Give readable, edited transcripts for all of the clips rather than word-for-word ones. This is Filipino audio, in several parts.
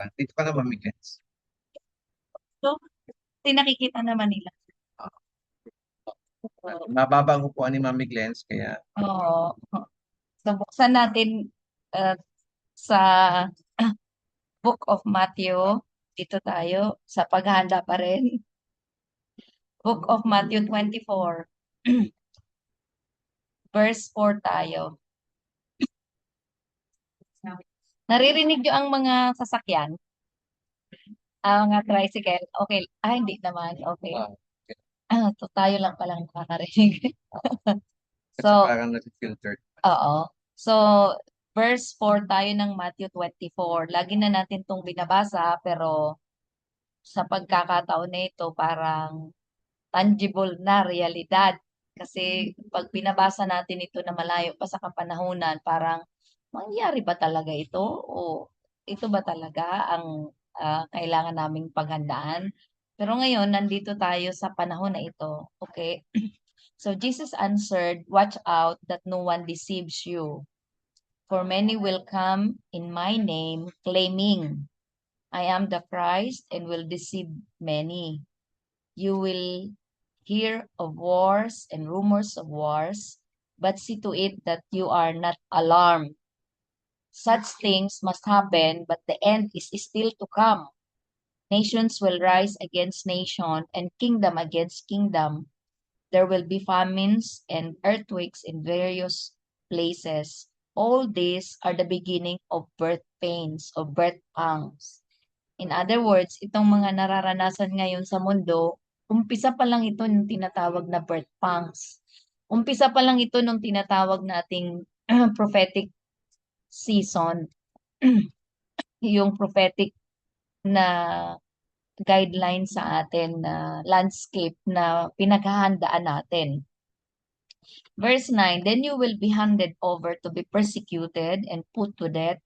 ka. Dito ka na mamigets. So, nakikita naman nila. Mababang upuan ni Mami Glens, kaya Oo. So, buksan natin uh, sa Book of Matthew. Dito tayo sa paghahanda pa rin. Book of Matthew 24. Verse 4 tayo. Naririnig nyo ang mga sasakyan? Mga tricycle? Okay. Hindi naman. Okay. wow. So tayo lang palang nakakarinig. Kasi So, parang nasi-filtered. oo. So, verse 4 tayo ng Matthew 24. Lagi na natin itong binabasa, pero sa pagkakataon na ito, parang tangible na realidad. Kasi pag binabasa natin ito na malayo pa sa kapanahunan, parang mangyari ba talaga ito? O ito ba talaga ang kailangan naming paghandaan? Pero ngayon, nandito tayo sa panahon na ito. Okay? So Jesus answered, "Watch out that no one deceives you. For many will come in my name, claiming, 'I am the Christ,' and will deceive many. You will hear of wars and rumors of wars, but see to it that you are not alarmed. Such things must happen, but the end is still to come. Nations will rise against nation and kingdom against kingdom. There will be famines and earthquakes in various places. All these are the beginning of birth pains, of birth pangs." In other words, itong mga nararanasan ngayon sa mundo, umpisa pa lang ito ng tinatawag na birth pangs. Umpisa pa lang ito nung tinatawag nating prophetic season, yung prophetic na guideline sa atin na landscape na pinaghahandaan natin. Verse 9, "Then you will be handed over to be persecuted and put to death,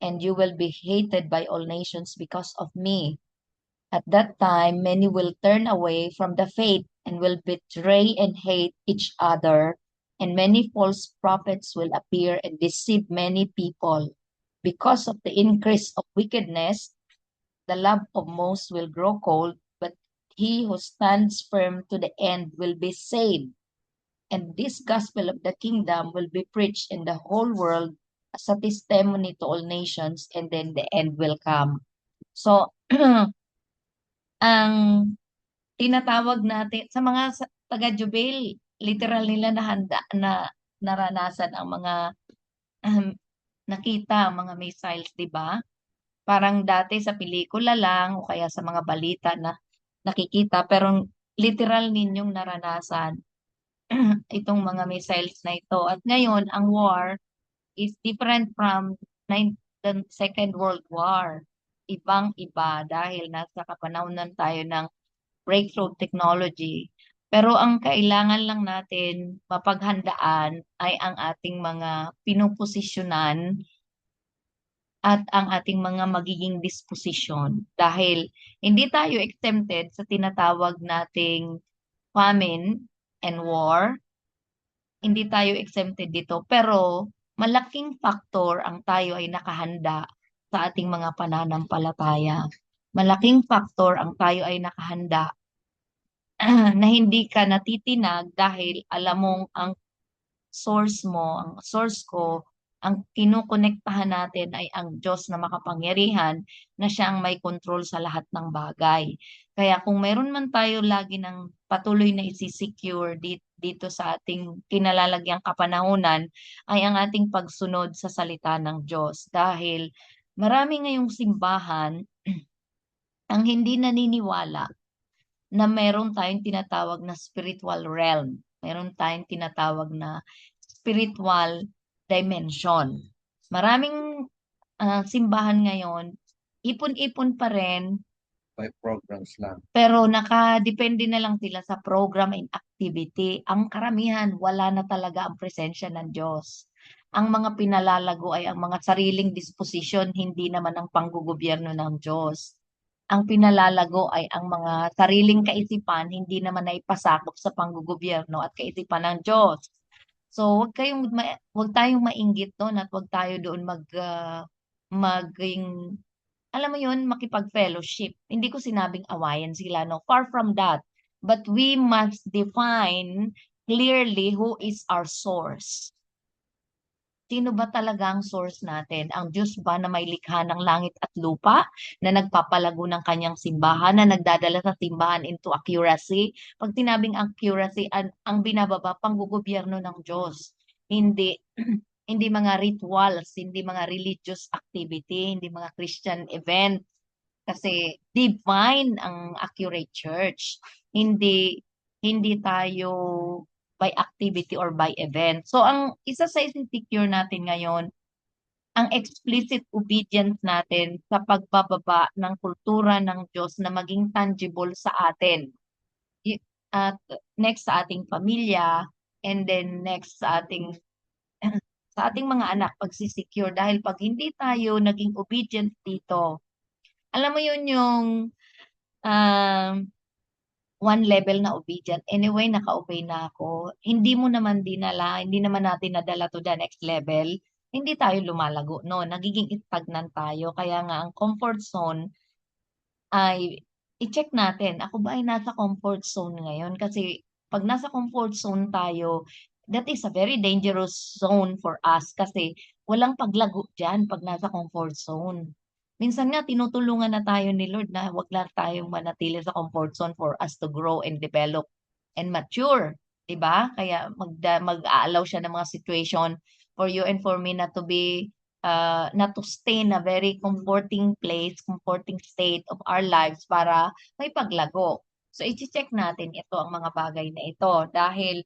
and you will be hated by all nations because of me. At that time, many will turn away from the faith and will betray and hate each other, and many false prophets will appear and deceive many people. Because of the increase of wickedness, the love of most will grow cold, but he who stands firm to the end will be saved. And this gospel of the kingdom will be preached in the whole world as a testimony to all nations, and then the end will come." So, ang tinatawag natin sa mga taga-Jubil, literal nila na handa na naranasan ang mga um, nakita, ang mga missiles, 'di ba? Parang dati sa pelikula lang o kaya sa mga balita na nakikita, pero literal ninyong naranasan itong mga missiles na ito. At ngayon, ang war is different from the Second World War. Ibang-iba dahil nasa kapanahonan tayo ng breakthrough technology. Pero ang kailangan lang natin mapaghandaan ay ang ating mga pinuposisyonan at ang ating mga magiging disposisyon. Dahil hindi tayo exempted sa tinatawag nating famine and war. Hindi tayo exempted dito. Pero malaking factor ang tayo ay nakahanda sa ating mga pananampalataya. Malaking factor ang tayo ay nakahanda na hindi ka natitinag dahil alam mong ang source mo, ang source ko, ang kinukonektahan natin ay ang Diyos na makapangyarihan na siya ang may control sa lahat ng bagay. Kaya kung meron man tayo lagi ng patuloy na isi-secure dito sa ating kinalalagyang kapanahunan ay ang ating pagsunod sa salita ng Diyos. Dahil marami ngayong simbahan ang hindi naniniwala na meron tayong tinatawag na spiritual realm. Meron tayong tinatawag na spiritual dimension. Maraming simbahan ngayon, ipon-ipon pa rin, By programs lang. pero nakadepende na lang sila sa program and activity. Ang karamihan, wala na talaga ang presensya ng Diyos. Ang mga pinalalago ay ang mga sariling disposisyon, hindi naman ang panggugobyerno ng Diyos. Ang pinalalago ay ang mga sariling kaisipan, hindi naman na ipasakop sa panggugobyerno at kaisipan ng Diyos. So, wag tayong mainggit doon at wag tayo doon maging alam mo yun, makipag-fellowship. Hindi ko sinabing awayan sila, no? Far from that. But we must define clearly who is our source. Sino ba talaga ang source natin? Ang Diyos ba na may likha ng langit at lupa, na nagpapalago ng kanyang simbahan, na nagdadala sa simbahan into accuracy? Pag tinabing accuracy, ang binababa, panggugobyerno ng Diyos. Hindi, hindi mga rituals, hindi mga religious activity, hindi mga Christian event. Kasi divine ang accurate church. Hindi hindi tayo by activity or by event. So ang isa sa insecure natin ngayon, ang explicit obedience natin sa pagbababa ng kultura ng Diyos na maging tangible sa atin. At next sa ating pamilya, and then next sa ating sa ating mga anak pagsisecure, dahil pag hindi tayo naging obedient dito, alam mo yun yung um, one level na obedient. Anyway, naka-obey na ako. Hindi mo naman dinala, hindi naman natin nadala to the next level. Hindi tayo lumalago, no? Nagiging stagnant tayo. Kaya nga, ang comfort zone ay i-check natin. Ako ba ay nasa comfort zone ngayon? Kasi pag nasa comfort zone tayo, that is a very dangerous zone for us kasi walang paglago dyan pag nasa comfort zone. Minsan nga, tinutulungan na tayo ni Lord na wag lang tayong manatili sa comfort zone for us to grow and develop and mature. 'Di ba? Kaya mag-aalaw siya ng mga situation for you and for me not to be not to stay in a very comforting place, comforting state of our lives para may paglago. So, i-check natin ito, ang mga bagay na ito. Dahil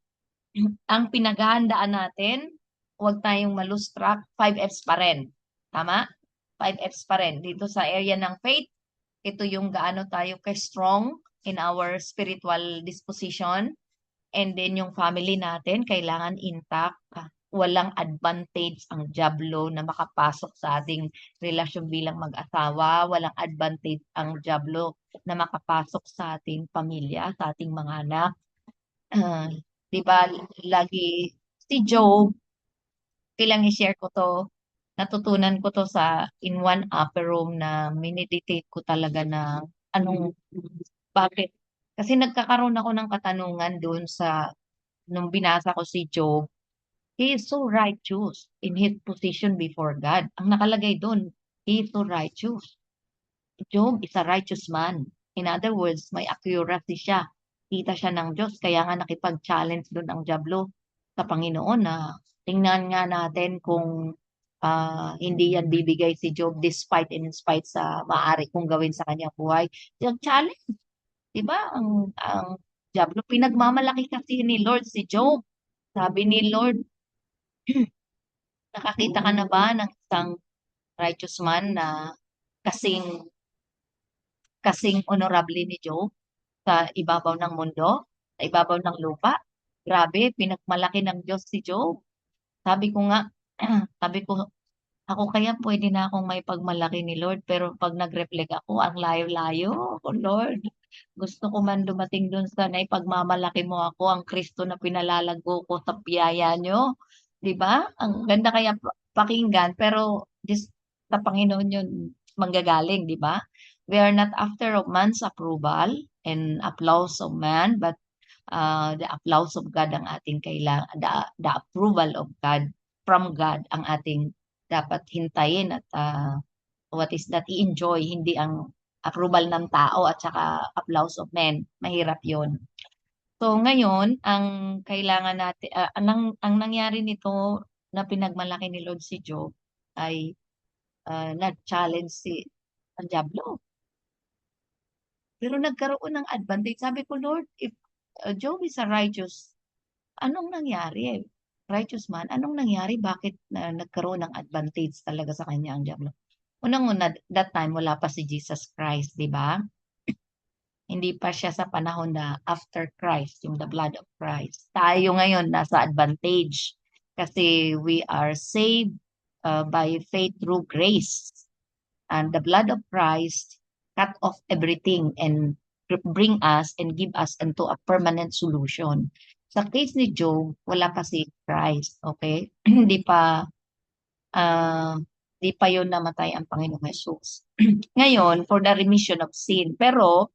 ang pinaghahandaan natin, huwag tayong malose track, 5Fs pa rin. Tama? 5Fs pa rin. Dito sa area ng faith, ito yung gaano tayo ka-strong in our spiritual disposition. And then yung family natin, kailangan intact. Walang advantage ang jablo na makapasok sa ating relasyon bilang mag-asawa. Walang advantage ang jablo na makapasok sa ating pamilya, sa ating mga anak. Ah, di ba, lagi si Job, kailang i-share ko to, natutunan ko to sa in one upper room na mineditate ko talaga na anong, bakit? Kasi nagkakaroon ako ng katanungan doon sa nung binasa ko si Job. He is so righteous in his position before God. Ang nakalagay doon, he is so righteous. Job is a righteous man. In other words, may accuracy siya. Kita siya ng Diyos. Kaya nga nakipag-challenge doon ang Diablo sa Panginoon na tingnan nga natin kung hindi yan bibigay si Job despite and in spite sa maaari kong gawin sa kanyang buhay. Yung challenge, di ba? Ang Diablo, pinagmamalaki kasi ni Lord si Job. Sabi ni Lord, nakakita ka na ba ng isang righteous man na kasing kasing honorable ni Job sa ibabaw ng mundo, sa ibabaw ng lupa? Grabe, pinagmalaki ng Diyos si Job. Sabi ko nga, sabi ko, ako kaya pwede na akong may pagmalaki ni Lord, pero pag nag-reflect ako, ang layo-layo. Oh Lord, gusto ko man dumating dun sa naipagmamalaki mo ako, ang Kristo na pinalalago ko sa biyaya nyo. Di ba? Ang ganda kaya pakinggan, pero just sa Panginoon yun manggagaling, di ba? We are not after of man's approval and applause of man, but the applause of God ang ating kailangan, the approval of God, from God ang ating dapat hintayin at what is that, i-enjoy, hindi ang approval ng tao at saka applause of men. Mahirap yon. So ngayon, ang kailangan natin, ang nangyari nito na pinagmalaki ni Lord si Job ay nag-challenge si ang Diablo. Pero nagkaroon ng advantage. Sabi ko, Lord, if Job is a righteous, anong nangyari? Righteous man, anong nangyari? Bakit nagkaroon ng advantage talaga sa kanya ang Diablo? Unang-una, that time, wala pa si Jesus Christ, di ba? Hindi pa siya sa panahon na after Christ, yung the blood of Christ. Tayo ngayon nasa advantage kasi we are saved by faith through grace. And the blood of Christ cut off everything and bring us and give us into a permanent solution. Sa case ni Job, wala pa si Christ, okay? Hindi pa, uh, Di pa yun namatay ang Panginoong Jesus. Ngayon, for the remission of sin. Pero,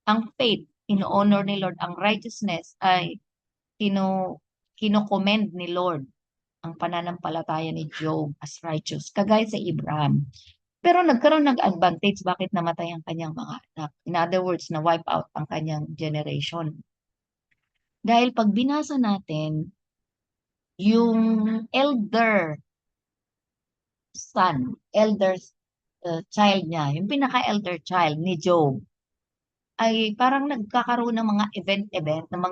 ang faith, ino-honor ni Lord, ang righteousness ay kino, kino-commend ni Lord ang pananampalataya ni Job as righteous, kagaya sa Abraham. Pero nagkaroon ng advantage bakit namatay ang kanyang mga anak. In other words, na-wipe out ang kanyang generation. Dahil pag binasa natin, yung elder son, elder child niya, yung pinaka-elder child ni Job, ay parang nagkakaroon ng mga event-event, ng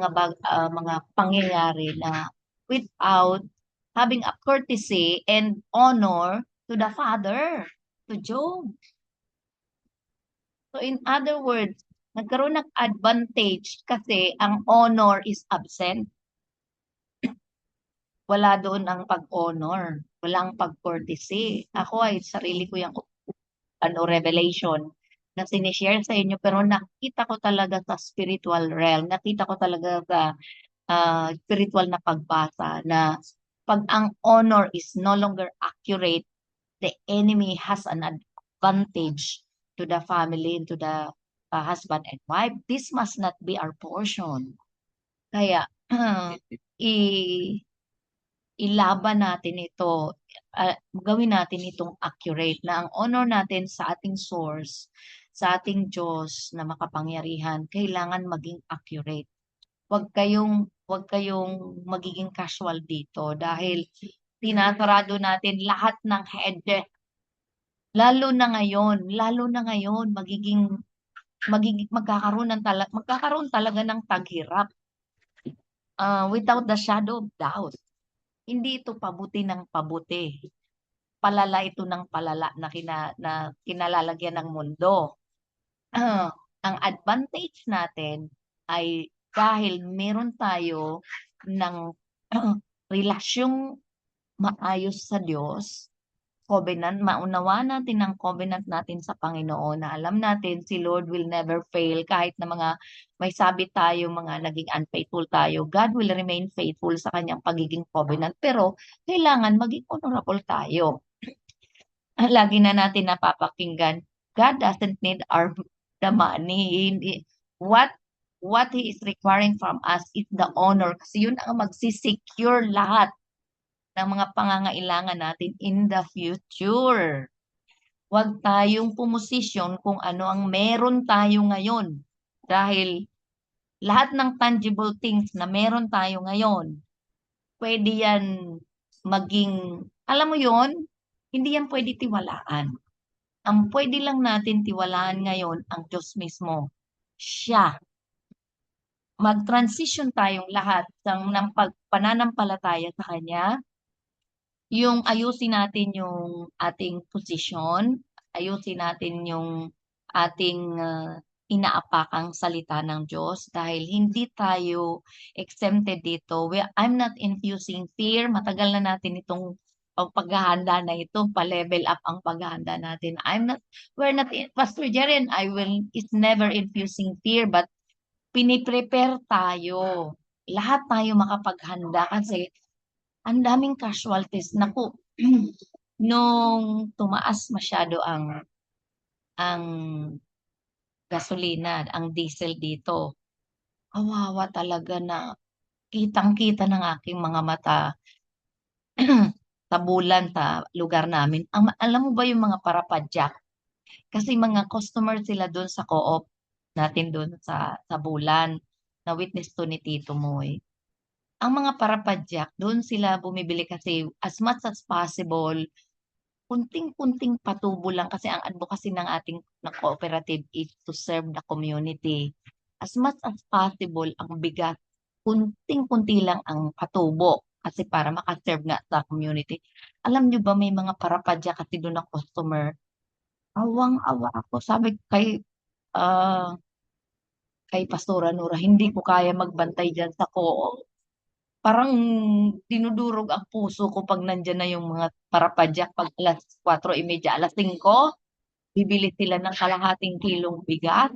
mga pangyayari na without having a courtesy and honor to the father, to Job. So in other words, nagkaroon ng advantage kasi ang honor is absent. Wala doon ang pag-honor, walang pag-courtesy. Ako ay sarili ko yung revelation na sinishare sa inyo, pero nakita ko talaga sa spiritual realm, nakita ko talaga sa spiritual na pagbasa na pag ang honor is no longer accurate, the enemy has an advantage to the family and to the husband and wife. This must not be our portion. Kaya, i ilaban natin ito, gawin natin itong accurate na ang honor natin sa ating source, sa ating Diyos na makapangyarihan, kailangan maging accurate. Huwag kayong magiging casual dito dahil tinasarado natin lahat ng head, lalo na ngayon magkakaroon talaga ng taghirap without the shadow of doubt. Hindi ito pabuti ng pabuti. Palala ito ng palala na kinalalagyan ng mundo. Ang advantage natin ay dahil meron tayo ng relasyong maayos sa Diyos, covenant, maunawaan natin ang covenant natin sa Panginoon na alam natin si Lord will never fail kahit na mga may sabit tayo, mga naging unfaithful tayo. God will remain faithful sa kanyang pagiging covenant. Pero kailangan maging honorable tayo. Lagi na natin napapakinggan, God doesn't need the money. What what He is requiring from us is the honor. Kasi yun ang magsisecure lahat ng mga pangangailangan natin in the future. Huwag tayong pumosisyon kung ano ang meron tayo ngayon. Dahil lahat ng tangible things na meron tayo ngayon, pwede yan maging, alam mo yon, hindi yan pwede tiwalaan. Ang pwede lang natin tiwalaan ngayon ang Diyos mismo. Siya. Mag-transition tayong lahat ng pananampalataya sa Kanya, yung ayusin natin yung ating posisyon, ayusin natin yung ating inaapakang salita ng Diyos dahil hindi tayo exempted dito. I'm not infusing fear. Matagal na natin itong paghahanda na ito, pa-level up ang paghahanda natin. Pastor Jerry and I is never infusing fear, but piniprepare tayo. Lahat tayo makapaghanda kasi ang daming casualties. Naku, nung tumaas masyado ang gasolina, ang diesel dito, kawawa talaga na kitang-kita ng aking mga mata sa bulan sa lugar namin. Alam mo ba yung mga parapadyak? Kasi mga customer sila doon sa co-op natin doon sa bulan na witness to ni Tito Moy. Ang mga parapadyak, doon sila bumibili kasi as much as possible, kunting-kunting patubo lang kasi ang advocacy ng ating cooperative is to serve the community. As much as possible, ang bigat, kunting-kunti lang ang patubo kasi para makaserve nga sa community. Alam nyo ba may mga parapadya kasi doon na customer, awang-awa ako. Sabi ah, kay Pastora Nora, hindi ko kaya magbantay dyan sa co. Parang dinudurog ang puso ko pag nandyan na yung mga parapadyak pag alas 4:30, alas 5, bibili sila ng kalahating kilong bigat.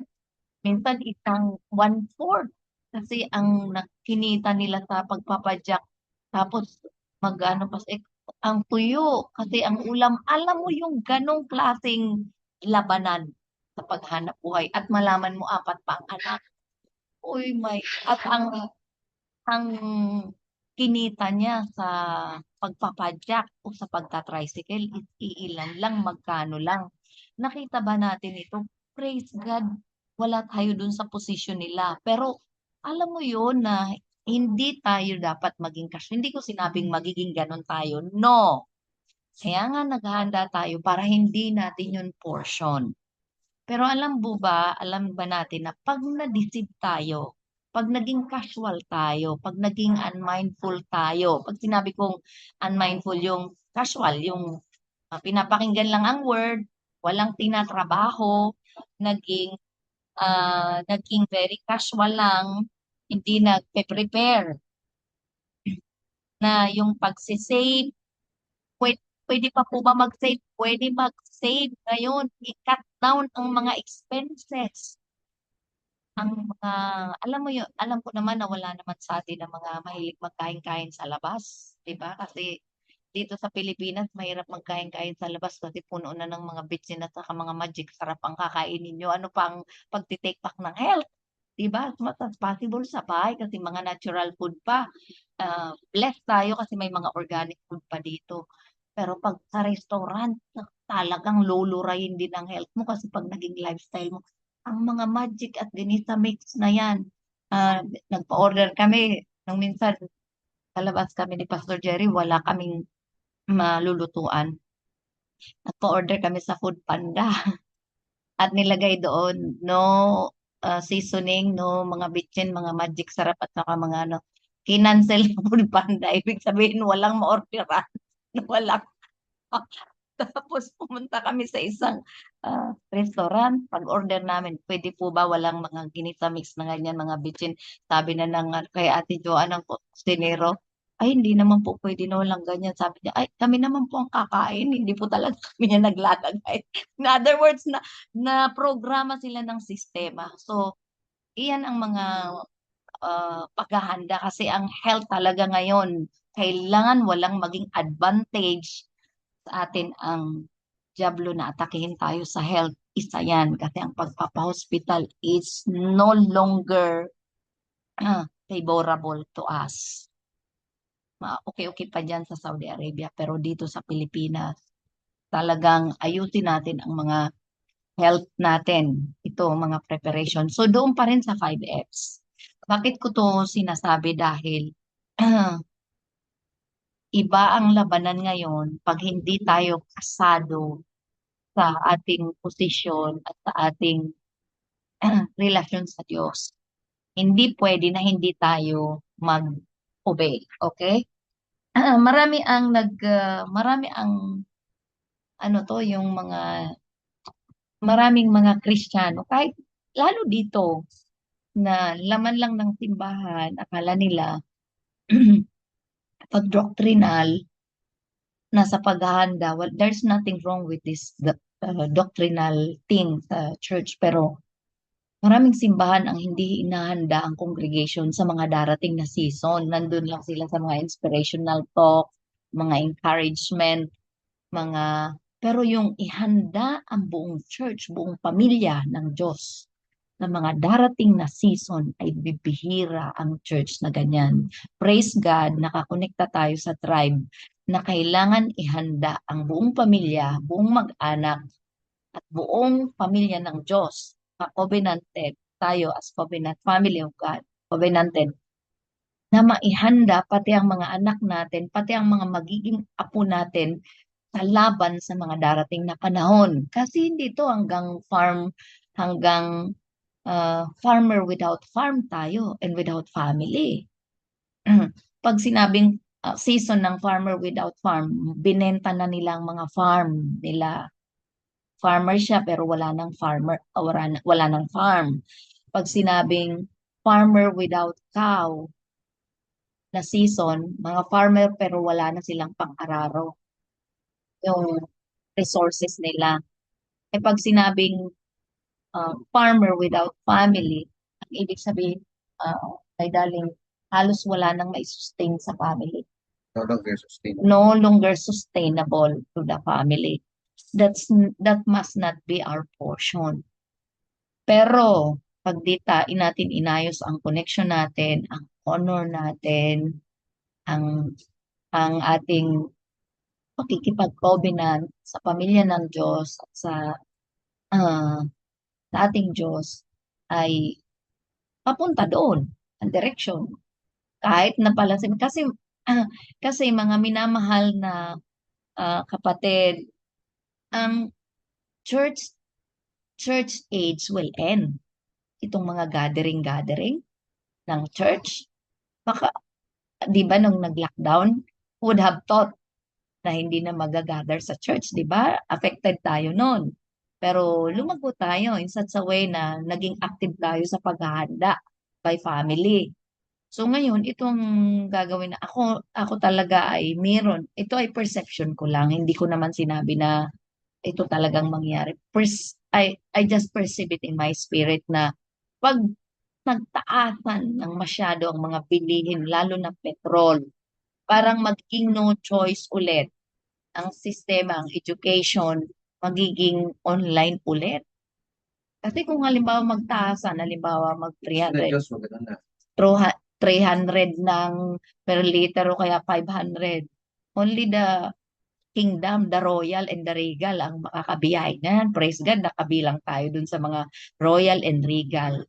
Minsan isang 1/4 kasi ang nakinita nila sa pagpapadyak. Tapos mag-ano pa, ang tuyo. Kasi ang ulam, alam mo yung ganong klaseng labanan sa paghanap buhay. At malaman mo apat pa ang anak. Uy, at ang kinita niya sa pagpapadyak o sa pagta-tricycle is iilan lang, magkano lang. Nakita ba natin ito? Praise God, wala tayo dun sa posisyon nila. Pero alam mo yun na hindi tayo dapat maging cash. Hindi ko sinabing magiging ganon tayo. No. Kaya nga naghahanda tayo para hindi natin yun portion. Pero alam ba natin na pag na-deceive tayo, pag naging casual tayo, pag naging unmindful tayo, pag sinabi kong unmindful, yung casual, yung pinapakinggan lang ang word, walang tinatrabaho, naging very casual lang, hindi nagpe-prepare na yung pagsisave, pwede pa po ba mag-save? Pwede mag-save ngayon, i-cut down ang mga expenses. Ang mga, alam mo yun, alam ko naman na wala naman sa atin ang mga mahilig magkain-kain sa labas, 'di ba? Kasi dito sa Pilipinas, mahirap magkain-kain sa labas kasi puno na ng mga bitsin at saka mga magic sarap ang kakainin nyo. Ano pang pagtitake back ng health, 'di ba? As much as possible sa bahay kasi mga natural food pa. Blessed tayo kasi may mga organic food pa dito. Pero pag sa restaurant, talagang lulurayin din ang health mo kasi pag naging lifestyle mo, ang mga magic at ginisa mix na yan. Nagpa-order kami. Nung minsan, palabas kami ni Pastor Jerry, wala kaming malulutuan. Nagpa-order kami sa Food Panda at nilagay doon, no seasoning, no mga bitchin, mga magic sarap at saka mga ano. Kinancel ng Food Panda. Ibig sabihin, walang ma-orderan. Walang Tapos pumunta kami sa isang restaurant. Pag-order namin, pwede po ba walang mga ginisa mix na ganyan, mga bitchin? Sabi na ng kay Ate Joanne ng kusinero, ay hindi naman po pwede na walang ganyan. Sabi niya, ay kami naman po ang kakain, hindi po talaga kami yung naglalagay. In other words, na programa sila ng sistema. So, iyan ang mga paghahanda kasi ang health talaga ngayon, kailangan walang maging advantage sa atin ang diablo na atakihin tayo sa health. Isa yan kasi ang pagpapahospital is no longer favorable to us. Okay-okay pa dyan sa Saudi Arabia pero dito sa Pilipinas talagang ayusin natin ang mga health natin. Ito, mga preparation. So doon pa rin sa 5Fs. Bakit ko to sinasabi? Dahil iba ang labanan ngayon pag hindi tayo kasado sa ating posisyon at sa ating relasyon sa Diyos. Hindi pwede na hindi tayo mag-obey. Okay? Marami ang ano to, yung maraming mga Kristiyano, kahit lalo dito, na laman lang ng simbahan, akala nila, pag doctrinal, nasa paghahanda, well, there's nothing wrong with this doctrinal thing sa church, pero maraming simbahan ang hindi inahanda ang congregation sa mga darating na season. Nandun lang sila sa mga inspirational talk, mga encouragement, pero yung ihanda ang buong church, buong pamilya ng Diyos na mga darating na season ay bibihira ang church na ganyan. Praise God, nakakonekta tayo sa tribe na kailangan ihanda ang buong pamilya, buong mag-anak, at buong pamilya ng Diyos, covenanted tayo as covenant family of God, covenanted, na maihanda pati ang mga anak natin, pati ang mga magiging apo natin sa laban sa mga darating na panahon. Kasi hindi to hanggang farmer without farm tayo and without family. Pag sinabing season ng farmer without farm, binenta na nila ang mga farm nila. Farmer siya pero wala nang farm. Pag sinabing farmer without cow na season, mga farmer pero wala na silang pang-araro yung resources nila. Eh pag sinabing farmer without family, ang ibig sabihin, ay daling halos wala nang may sustain sa family. no longer sustainable. no longer sustainable to the family. That must not be our portion. Pero pag natin inayos ang connection natin, ang honor natin, ang ating pakikipag-covenant sa pamilya ng Diyos at ah, sa ating Diyos ay papunta doon ang direction. Kahit na pala ah, kasi mga minamahal na kapatid, ang church church age will end. Itong mga gathering ng church, baka, di ba nung nag-lockdown, would have thought na hindi na magagather sa church, di ba? Affected tayo noon. Pero lumago tayo in such a way na naging active tayo sa paghahanda by family. So ngayon, itong gagawin na ako talaga ay meron. Ito ay perception ko lang. Hindi ko naman sinabi na ito talagang mangyari. I just perceive it in my spirit na pag nagtaasan ng masyado ang mga bilihin, lalo na petrol, parang magiging no choice ulit ang sistema, ang education, magiging online ulit. Kasi kung halimbawa magtaasan, halimbawa mag Sa 300, Diyos, wag ganun na. 300 ng per liter o kaya 500. Only the kingdom, the royal and the regal ang makakabiyahe niyan. Praise God, nakabilang tayo dun sa mga royal and regal.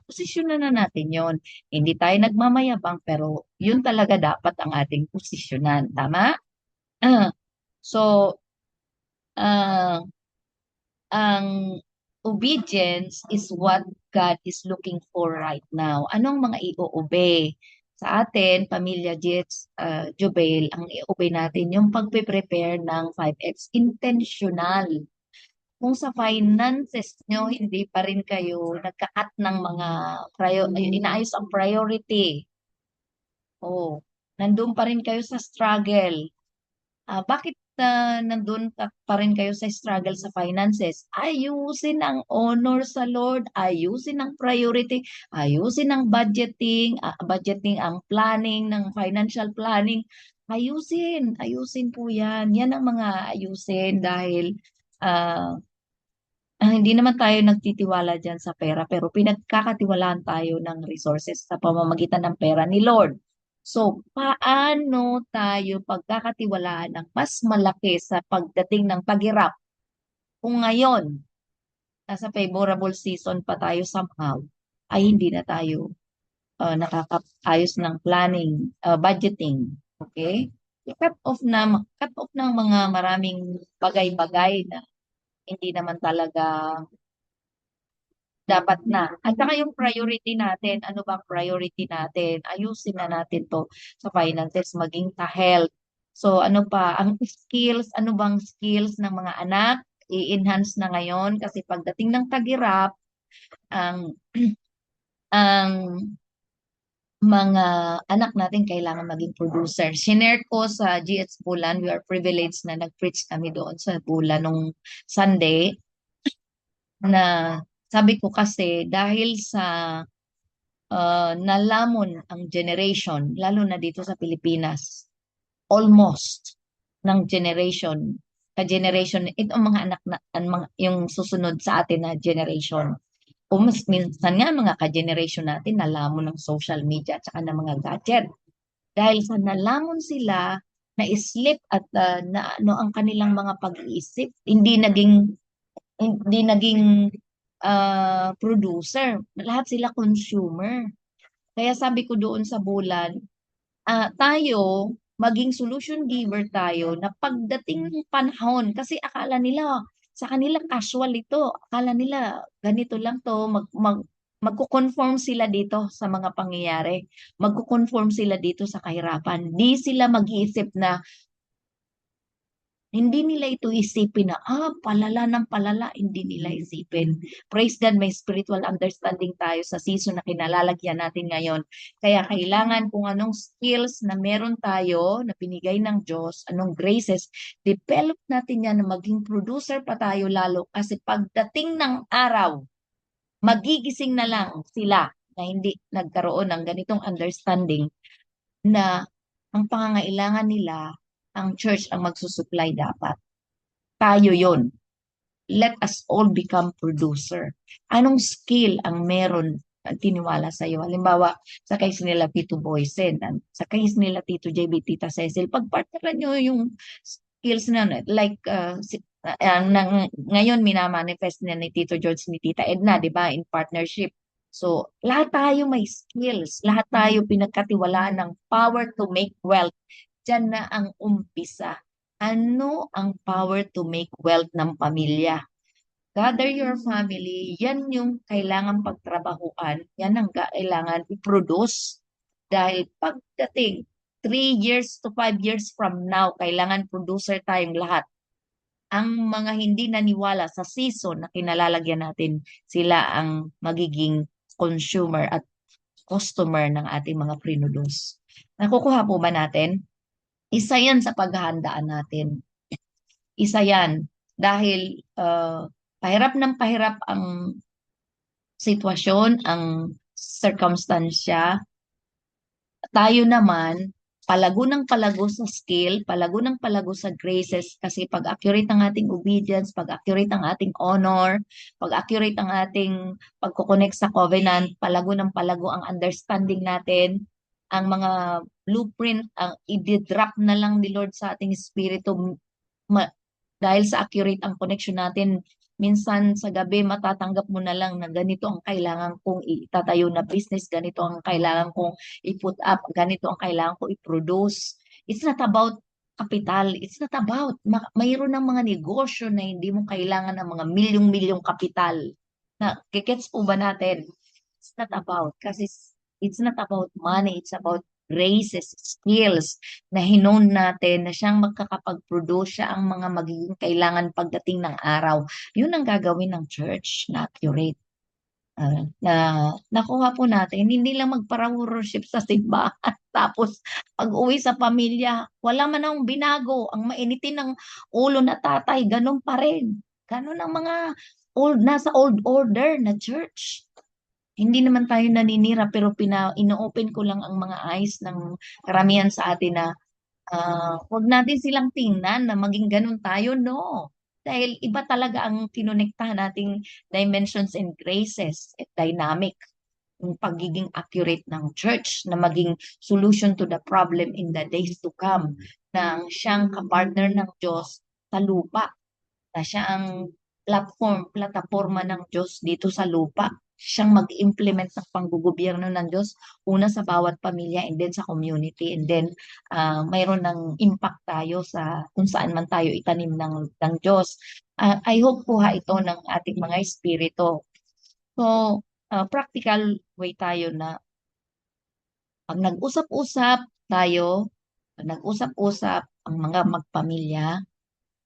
Posisyonan na natin yon. Hindi tayo nagmamayabang pero yun talaga dapat ang ating posisyonan. Tama? Ah, so, ah, ang obedience is what God is looking for right now. Anong mga i-obey? Sa atin, Pamilya Jets, Jubel, ang i-obey natin yung pagpe-prepare ng 5X intentional. Kung sa finances nyo, hindi pa rin kayo nagka-cut ng mga inaayos ang priority. Oh, nandun pa rin kayo sa struggle. Bakit nandun pa rin kayo sa struggle sa finances? Ayusin ang honor sa Lord, ayusin ang priority, ayusin ang budgeting, ang planning, ng financial planning. Ayusin po yan. Yan ang mga ayusin dahil ah, hindi naman tayo nagtitiwala dyan sa pera, pero pinagkakatiwalaan tayo ng resources sa pamamagitan ng pera ni Lord. So, paano tayo pagkakatiwalaan ng mas malaki sa pagdating ng paghirap? Kung ngayon, nasa favorable season pa tayo somehow, ay hindi na tayo nakakaayos ng planning, budgeting. Okay? Cut off ng mga maraming bagay-bagay na hindi naman talaga dapat na. At saka yung priority natin, ano bang priority natin? Ayusin na natin to sa finances, maging sa health. So ano pa, ang skills, ano bang skills ng mga anak? I-enhance na ngayon kasi pagdating ng tagirap, ang ang mga anak natin kailangan maging producer. Shinare ko sa GH Bulan, we are privileged na nag-preach kami doon sa Bulan nung Sunday na sabi ko kasi dahil sa nalamon ang generation, lalo na dito sa Pilipinas, almost ng generation, ka-generation, ito ang mga anak na, yung susunod sa atin na generation. O mas minsan nga mga ka-generation natin nalamon ng social media at saka ng mga gadget. Dahil sa nalamon sila, na-slip at na ano ang kanilang mga pag-iisip, hindi naging producer. Lahat sila consumer. Kaya sabi ko doon sa Bulan, tayo, maging solution giver tayo na pagdating ng panahon, kasi akala nila, sa kanila casual ito, akala nila ganito lang to, magko-conform sila dito sa mga pangyayari, magko-conform sila dito sa kahirapan. Di sila mag-iisip na hindi nila ito isipin na, palala ng palala, hindi nila isipin. Praise God, may spiritual understanding tayo sa season na kinalalagyan natin ngayon. Kaya kailangan kung anong skills na meron tayo, na pinigay ng Diyos, anong graces, develop natin yan na maging producer pa tayo lalo. Kasi pagdating ng araw, magigising na lang sila na hindi nagkaroon ng ganitong understanding na Ang pangangailangan nila, ang church ang magsusupply dapat. Tayo yon. Let us all become producer. Anong skill ang meron ang tiniwala sa iyo? Halimbawa, sa case nila Tito Boysen, sa case nila Tito JB, Tita Cecil, pagpartneran nyo yung skills na, like, ngayon minamanifest na ni Tito George, ni Tita Edna, di ba, in partnership. So, lahat tayo may skills, lahat tayo pinagkatiwalaan ng power to make wealth. Diyan na ang umpisa. Ano ang power to make wealth ng pamilya? Gather your family, yan yung kailangan pagtrabahuan, yan ang kailangan i-produce. Dahil pagdating 3 years to 5 years from now, kailangan producer tayong lahat. Ang mga hindi naniwala sa season na kinalalagyan natin, sila ang magiging consumer at customer ng ating mga produce. Nakukuha po ba natin? Isa yan sa paghahandaan natin. Isa yan dahil pahirap ng pahirap ang sitwasyon, ang circumstansya. Tayo naman, palago ng palago sa skill, palago ng palago sa graces, kasi pag accurate ang ating obedience, pag accurate ang ating honor, pag accurate ang ating pagkoconnect sa covenant, palago ng palago ang understanding natin, ang mga blueprint, ang i-drop na lang ni Lord sa ating espiritu, dahil sa accurate ang connection natin, minsan sa gabi matatanggap mo na lang na ganito ang kailangan kong itatayo na business, ganito ang kailangan kong i-put up, ganito ang kailangan kong i-produce. It's not about kapital. It's not about, mayroon ng mga negosyo na hindi mo kailangan ng mga milyong-milyong kapital. Na, gets po ba natin? It's not about, kasi it's not about money, it's about graces, skills na hinon natin na siyang magkakapag-produce, siya ang mga magiging kailangan pagdating ng araw. Yun ang gagawin ng church na accurate. Na nakuha po natin, hindi lang magpara-worship sa simbahan. Tapos, pag uwi sa pamilya, wala man akong binago. Ang mainitin ng ulo na tatay, ganun pa rin. Ganun ang mga nasa old order na church. Hindi naman tayo naninira, pero ino-open ko lang ang mga eyes ng karamihan sa atin na huwag natin silang tingnan na maging ganun tayo, no. Dahil iba talaga ang kinonektahan nating dimensions and graces at dynamic, yung pagiging accurate ng church na maging solution to the problem in the days to come, na siyang kapartner ng Diyos sa lupa, na siya ang plataforma ng Diyos dito sa lupa. Siyang mag-implement ng panggugobyerno ng Diyos, una sa bawat pamilya and then sa community, and then mayroon ng impact tayo sa kung saan man tayo itanim ng Diyos. I hope kuha ito ng ating mga espiritu. So, practical way tayo na pag nag-usap-usap tayo, pag nag-usap-usap ang mga magpamilya,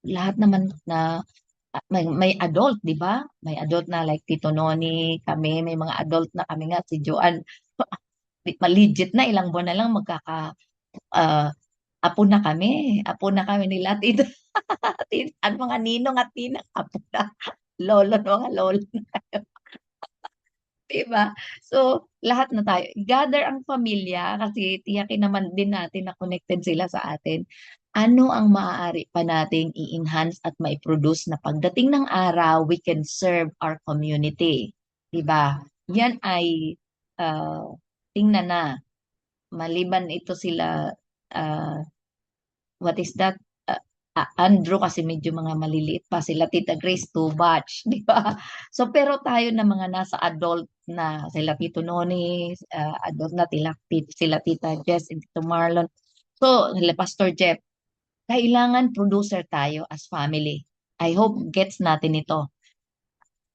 lahat naman na may adult, di ba? May adult na like Tito Noni, kami, may mga adult na kami nga, si Joanne, maligit na, ilang buwan na lang ah, apo na kami. Apo na kami nila, Tito. Ang mga ninong at tinang, apo na. Lolo, mga lolo. Diba? So, lahat na tayo. Gather ang pamilya kasi tiyakin naman din natin na connected sila sa atin. Ano ang maaari pa nating i-enhance at mai-produce na pagdating ng araw, we can serve our community. Diba? Yan ay uh, tingnan na. Maliban ito sila, uh, what is that? Andrew kasi medyo mga maliliit pa sila, Tita Grace too much, di ba? So pero tayo na mga nasa adult na, sila Tito Noni, adult na sila Tita Jess and Tito Marlon. So sila Pastor Jeff, kailangan producer tayo as family. I hope gets natin ito.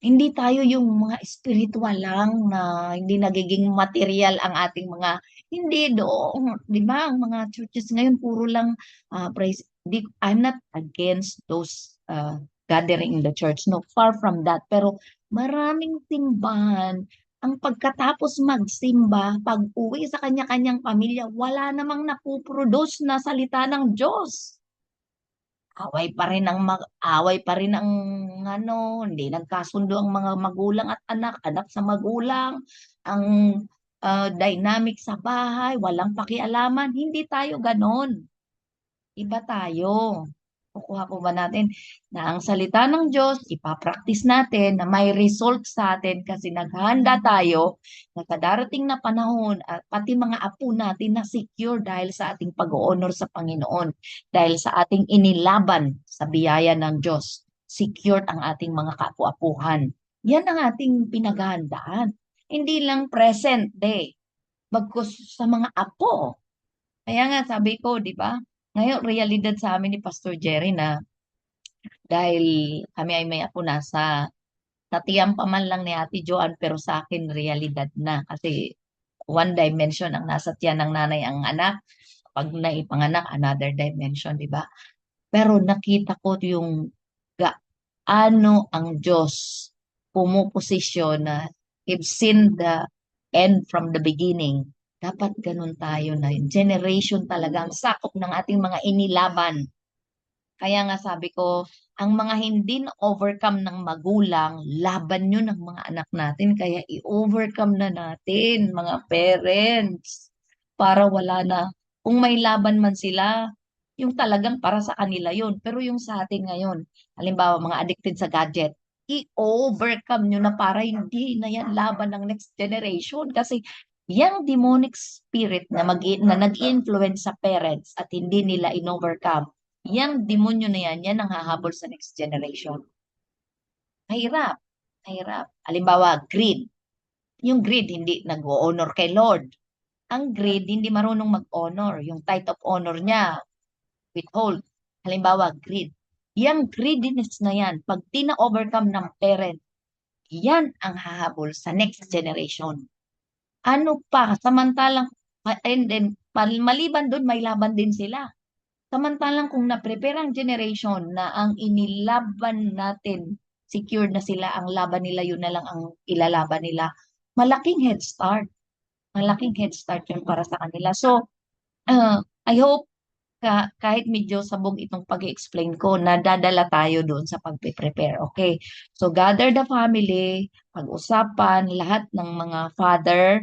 Hindi tayo yung mga spiritual lang na hindi nagiging material ang ating mga, hindi doon, di ba? Ang mga churches ngayon puro lang praise. I'm not against those gathering in the church. No, far from that. Pero maraming simbahan, ang pagkatapos magsimba, pag uwi sa kanya-kanyang pamilya, wala namang napuproduce na salita ng Diyos. Away pa rin ang ano, hindi nagkasundo ang mga magulang at anak, anak sa magulang, ang dynamic sa bahay, walang pakialaman. Hindi tayo ganon. Iba tayo. Kukuha po ba natin na ang salita ng Diyos, ipapractice natin na may result sa atin kasi naghahanda tayo na sa darating na panahon at pati mga apo natin na secure dahil sa ating pag-honor sa Panginoon, dahil sa ating inilaban sa biyaya ng Diyos. Secured ang ating mga kaapu-apuhan. Yan ang ating pinaghahandaan. Hindi lang present day, bagkus sa mga apo. Kaya nga sabi ko, di ba? Ngayon, realidad sa amin ni Pastor Jerry na dahil kami ay may apo na sa tiyang pa man lang ni Ate Joanne pero sa akin realidad na kasi one dimension ang nasa tiyan ng nanay ang anak. Pag naipanganak, another dimension, di ba? Pero nakita ko yung gaano ang Diyos pumuposisyon na I've seen the end from the beginning. Dapat ganun tayo na generation talagang sakop ng ating mga inilaban. Kaya nga sabi ko, ang mga hindi na-overcome ng magulang, laban yun ng mga anak natin. Kaya i-overcome na natin, mga parents, para wala na. Kung may laban man sila, yung talagang para sa kanila yun. Pero yung sa atin ngayon, halimbawa mga addicted sa gadget, i-overcome nyo na para hindi na yan laban ng next generation. Kasi yung demonic spirit na nag-influence sa parents at hindi nila in-overcome, yang demonyo na yan ang hahabol sa next generation. Mahirap. Mahirap. Halimbawa, greed. Yung greed, hindi nag-honor kay Lord. Ang greed, hindi marunong mag-honor. Yung tithe of honor niya, withhold. Halimbawa, greed. Yang greediness na yan, pag tina-overcome ng parent, yan ang hahabol sa next generation. Ano pa, samantalang, and then, maliban doon, may laban din sila. Samantalang kung na-prepare ang generation na ang inilaban natin, secure na sila, ang laban nila, yun na lang ang ilalaban nila. Malaking head start. Malaking head start yun para sa kanila. So, I hope kahit medyo sabog itong pag-explain ko, nadadala tayo doon sa pag-prepare. Okay. So, gather the family, pag-usapan, lahat ng mga father,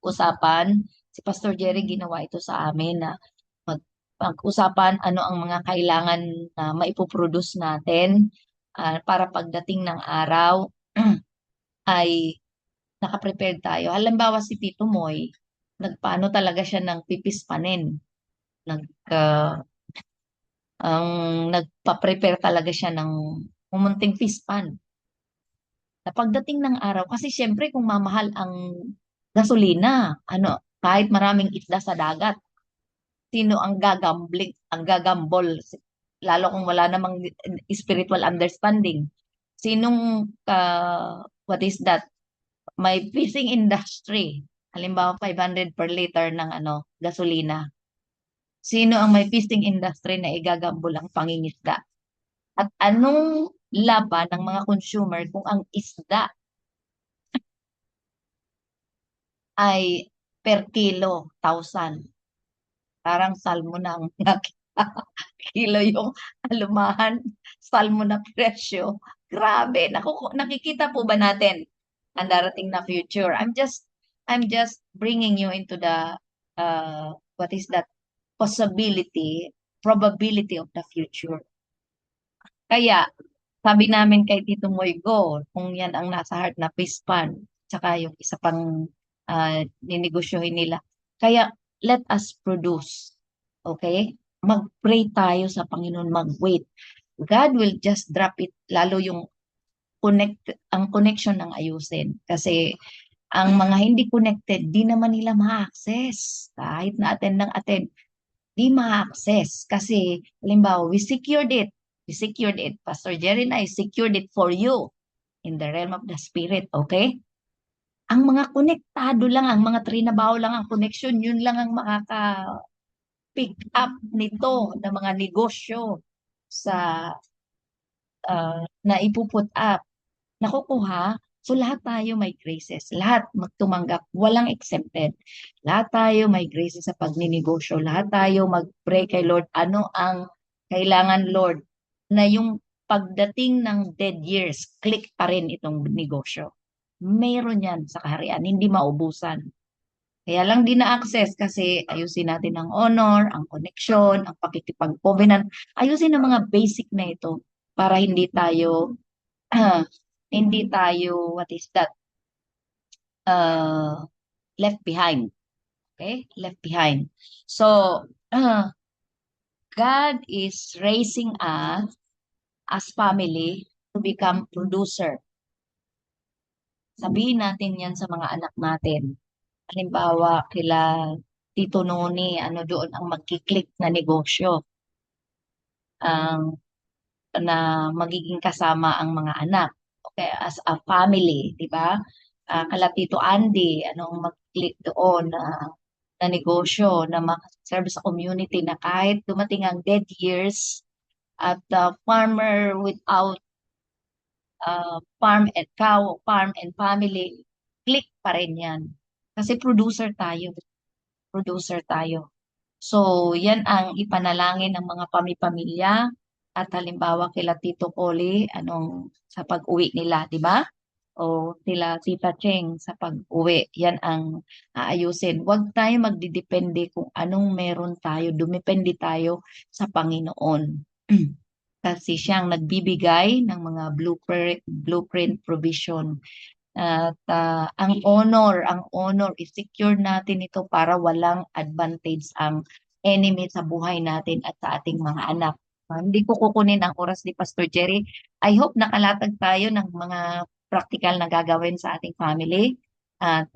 usapan. Si Pastor Jerry ginawa ito sa amin na pag-usapan ano ang mga kailangan na maipoproduce natin para pagdating ng araw ay nakaprepared tayo. Halimbawa si Tito Moy, nagpaano talaga siya ng pipis panin. Nag, ah, ang nagpa-prepare talaga siya ng umunting fish pan. Na pagdating ng araw, kasi syempre kung mamahal ang gasolina, ano, kahit maraming isda sa dagat, sino ang gagambling, ang gagambol, lalo kung wala namang spiritual understanding. Sinong, what is that? May fishing industry. Halimbawa, 500 per liter ng ano, gasolina. Sino ang may fishing industry na igagambol ang pangingisda? At anong laban ng mga consumer kung ang isda ay per kilo, 1,000? Parang salmon na ang kilo yung alumahan, salmon na presyo. Grabe, nakikita po ba natin ang darating na future? I'm just bringing you into the what is that possibility, probability of the future. Kaya sabi namin kay Tito Moygo, kung yan ang nasa heart na peace pan, tsaka yung isa pang ninegosyohin nila. Kaya let us produce. Okay? Mag-pray tayo sa Panginoon, mag-wait. God will just drop it, lalo yung ang connection ng ayusin. Kasi ang mga hindi connected, di naman nila ma-access. Kahit na attend ng attend, di ma-access. Kasi, halimbawa, we secured it. We secured it. Pastor Jerry and I secured it for you in the realm of the Spirit. Okay? Ang mga konektado lang, ang mga trinabaho lang ang connection, yun lang ang makaka-pick up nito ng mga negosyo sa na ipuput up. Nakukuha. So lahat tayo may graces. Lahat magtumanggap. Walang exempted. Lahat tayo may graces sa pagninegosyo. Lahat tayo mag-pray kay Lord. Ano ang kailangan, Lord? Na yung pagdating ng dead years, click pa rin itong negosyo. Meron yan sa kaharian, hindi maubusan. Kaya lang di na-access kasi ayusin natin ang honor, ang connection, ang pakikipag-covenant. Ayusin ang mga basic na ito para hindi tayo, hindi tayo, what is that, uh, left behind. Okay? Left behind. So, God is raising us as family to become producer. Sabihin natin yan sa mga anak natin. Halimbawa, kila Tito Noni, ano doon ang magkiklik na negosyo, ang na magiging kasama ang mga anak. Okay, as a family, di ba? Kala Tito Andy, anong mag-click doon na negosyo na serve sa community na kahit dumating ang dead years at farmer without farm and family, click pa rin yan. Kasi producer tayo. So, yan ang ipanalangin ng mga pamilya at halimbawa kila Tito Coli, anong sa pag-uwi nila, di ba? O sila Tita Cheng sa pag-uwi. Yan ang aayusin. Huwag tayo magdidepende kung anong meron tayo. Dumepende tayo sa Panginoon. Kasi siyang nagbibigay ng mga blueprint provision. At ang honor, i-secure natin ito para walang advantage ang enemy sa buhay natin at sa ating mga anak. Hindi ko kukunin ang oras ni Pastor Jerry. I hope nakalatag tayo ng mga practical na gagawin sa ating family. At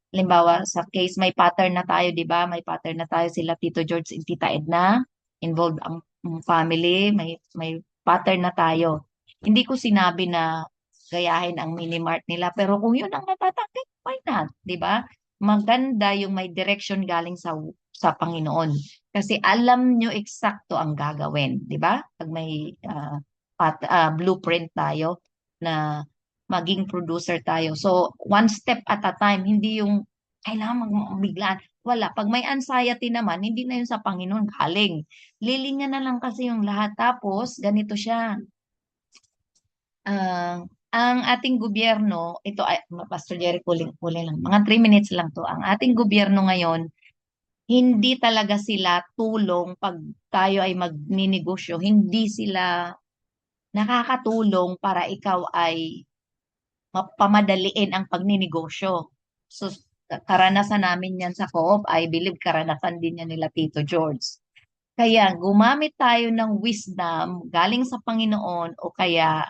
halimbawa, sa case may pattern na tayo, di ba? May pattern na tayo sila Tito George and Tita Edna. Involved ang family, may pattern na tayo. Hindi ko sinabi na gayahin ang mini-mart nila. Pero kung yun ang natatakit, why not? Di ba? Maganda yung may direction galing sa Panginoon. Kasi alam nyo eksakto ang gagawin. Di ba? Pag may blueprint tayo na maging producer tayo. So, one step at a time. Hindi yung kailangan magbiglaan. Wala. Pag may anxiety naman, hindi na yun sa Panginoon galing. Lilingan na lang kasi yung lahat. Tapos, ganito siya. Ang ating gobyerno, ito ay, Pastor Jerry, kuling lang, mga 3 minutes lang to. Ang ating gobyerno ngayon, hindi talaga sila tulong pag tayo ay magninegosyo. Hindi sila nakakatulong para ikaw ay mapamadaliin ang pagninegosyo. So, karanasan namin yan sa co-op. I believe karanasan din yan nila Tito George. Kaya gumamit tayo ng wisdom galing sa Panginoon o kaya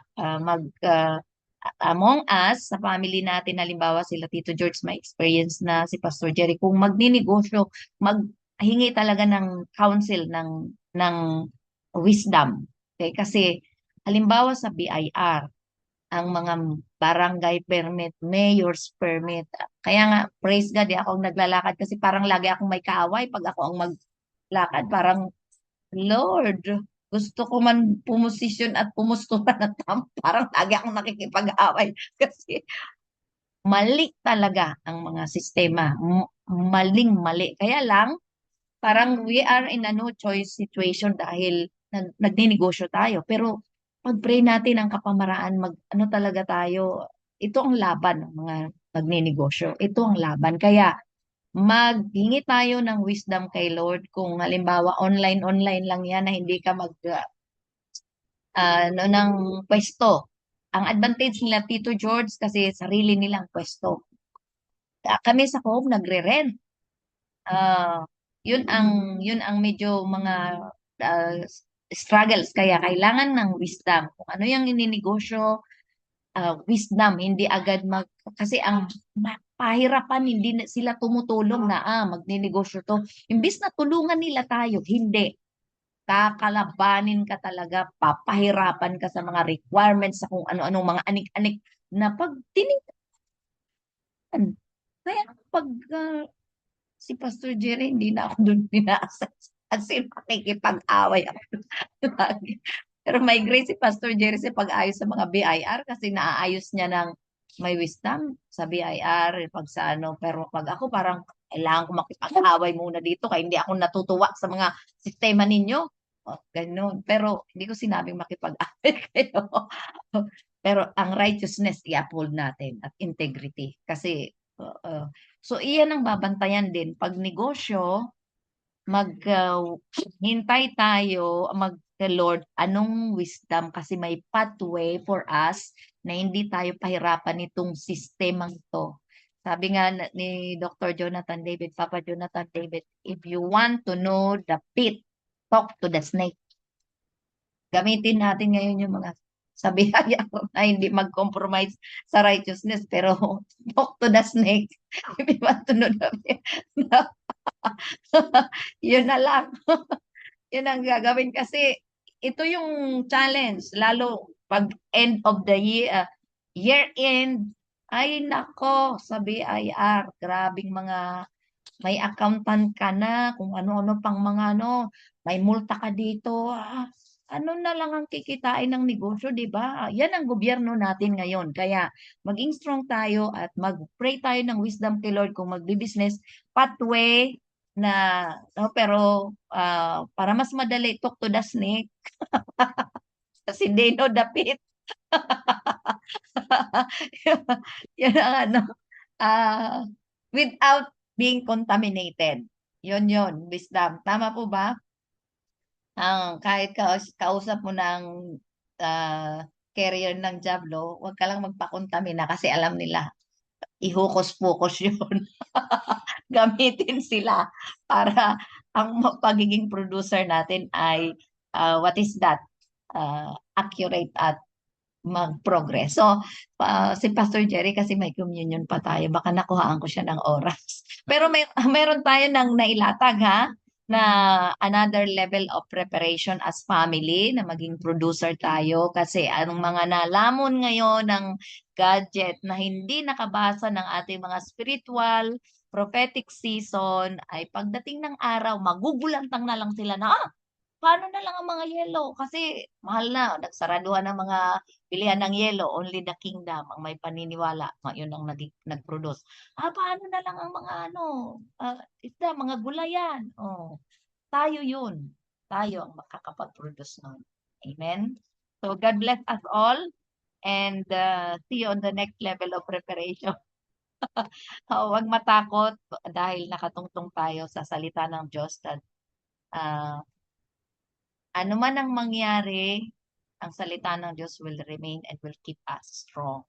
among us, sa family natin, halimbawa sila Tito George, may experience na si Pastor Jerry, kung magninegosyo, maghingi talaga ng counsel, ng wisdom. Okay? Kasi halimbawa sa BIR, ang mga barangay permit, mayor's permit. Kaya nga, praise God, ako ang naglalakad kasi parang lagi akong may kaaway pag ako ang maglakad. Parang, Lord, gusto ko man pumosisyon at pumustulan at parang lagi akong nakikipag-away kasi mali talaga ang mga sistema. Maling-mali. Kaya lang, parang we are in a no choice situation dahil nagninegosyo tayo. Pero pag-pray natin ang kapamaraan, ano talaga tayo, ito ang laban ng mga nagninegosyo. Ito ang laban. Kaya maghingi tayo ng wisdom kay Lord kung halimbawa online lang yan na hindi ka ng pwesto. Ang advantage nila Tito George kasi sarili nilang pwesto. Kami sa home nagre-rent. Ah, yun ang medyo mga ah, struggles kaya kailangan ng wisdom. Kung ano yung ininegosyo, wisdom, hindi agad kasi ang pahirapan, hindi na sila tumutulong na magninegosyo to. Imbis na tulungan nila tayo, hindi. Kakalabanin ka talaga, papahirapan ka sa mga requirements, sa kung ano-anong mga anik-anik na pag tinignan. Kaya pag si Pastor Jerry, hindi na ako doon pinaasa. Kasi makikipag-away ako lagi. Pero may grace si Pastor Jerry sa pag-ayos sa mga BIR kasi naaayos niya ng may wisdom sa BIR, pag sa ano. Pero pag ako parang kailangan ko makipag-away muna dito kaya hindi ako natutuwa sa mga sistema ninyo. Ganun. Pero hindi ko sinabing makipag-away kayo. Pero ang righteousness, i-uphold natin at integrity. Kasi, so iyan ang babantayan din. Pag negosyo, hintay tayo, Lord, anong wisdom? Kasi may pathway for us na hindi tayo pahirapan nitong sistemang ito. Sabi nga ni Dr. Jonathan David, Papa Jonathan David, if you want to know the pit, talk to the snake. Gamitin natin ngayon yung mga sabihaya na hindi mag-compromise sa righteousness, pero talk to the snake. If you want to know the pit, yun na lang. Yun ang gagawin kasi ito yung challenge, lalo pag end of the year end, ay nako, sa BIR, grabing mga, may accountant ka na, kung ano-ano pang mga ano, may multa ka dito, ano na lang ang kikitain ng negosyo, di ba? Yan ang gobyerno natin ngayon. Kaya maging strong tayo at mag-pray tayo ng wisdom kay Lord kung magbi-business, pathway na, no, pero para mas madali, talk to the snake kasi they know the pit. Yan ang ano, ah, without being contaminated. Yun, wisdom. Tama po ba? Kahit kausap mo ng carrier ng Jablo, huwag ka lang magpakontamina kasi alam nila, ihukos-pukos yun. Gamitin sila para ang pagiging producer natin ay what is that? Accurate at mag-progress. So, si Pastor Jerry kasi may communion pa tayo. Baka nakuhaan ko siya ng oras. Pero meron tayo ng nailatag ha, na another level of preparation as family, na maging producer tayo. Kasi anong mga nalamon ngayon ng gadget na hindi nakabasa ng ating mga spiritual, prophetic season, ay pagdating ng araw, magugulantang na lang sila na, paano na lang ang mga yelo? Kasi mahal na, nagsaraduhan ng mga bilihan ng yelo, only the kingdom ang may paniniwala. Yun ang nag-produce. Paano na lang ang mga ano, isda, mga gulayan. Oh, tayo yun. Tayo ang makakapag-produce nun. Amen? So God bless us all and see you on the next level of preparation. Huwag matakot dahil nakatungtong tayo sa salita ng Diyos at uh, ano man ang mangyari, ang salita ng Diyos will remain and will keep us strong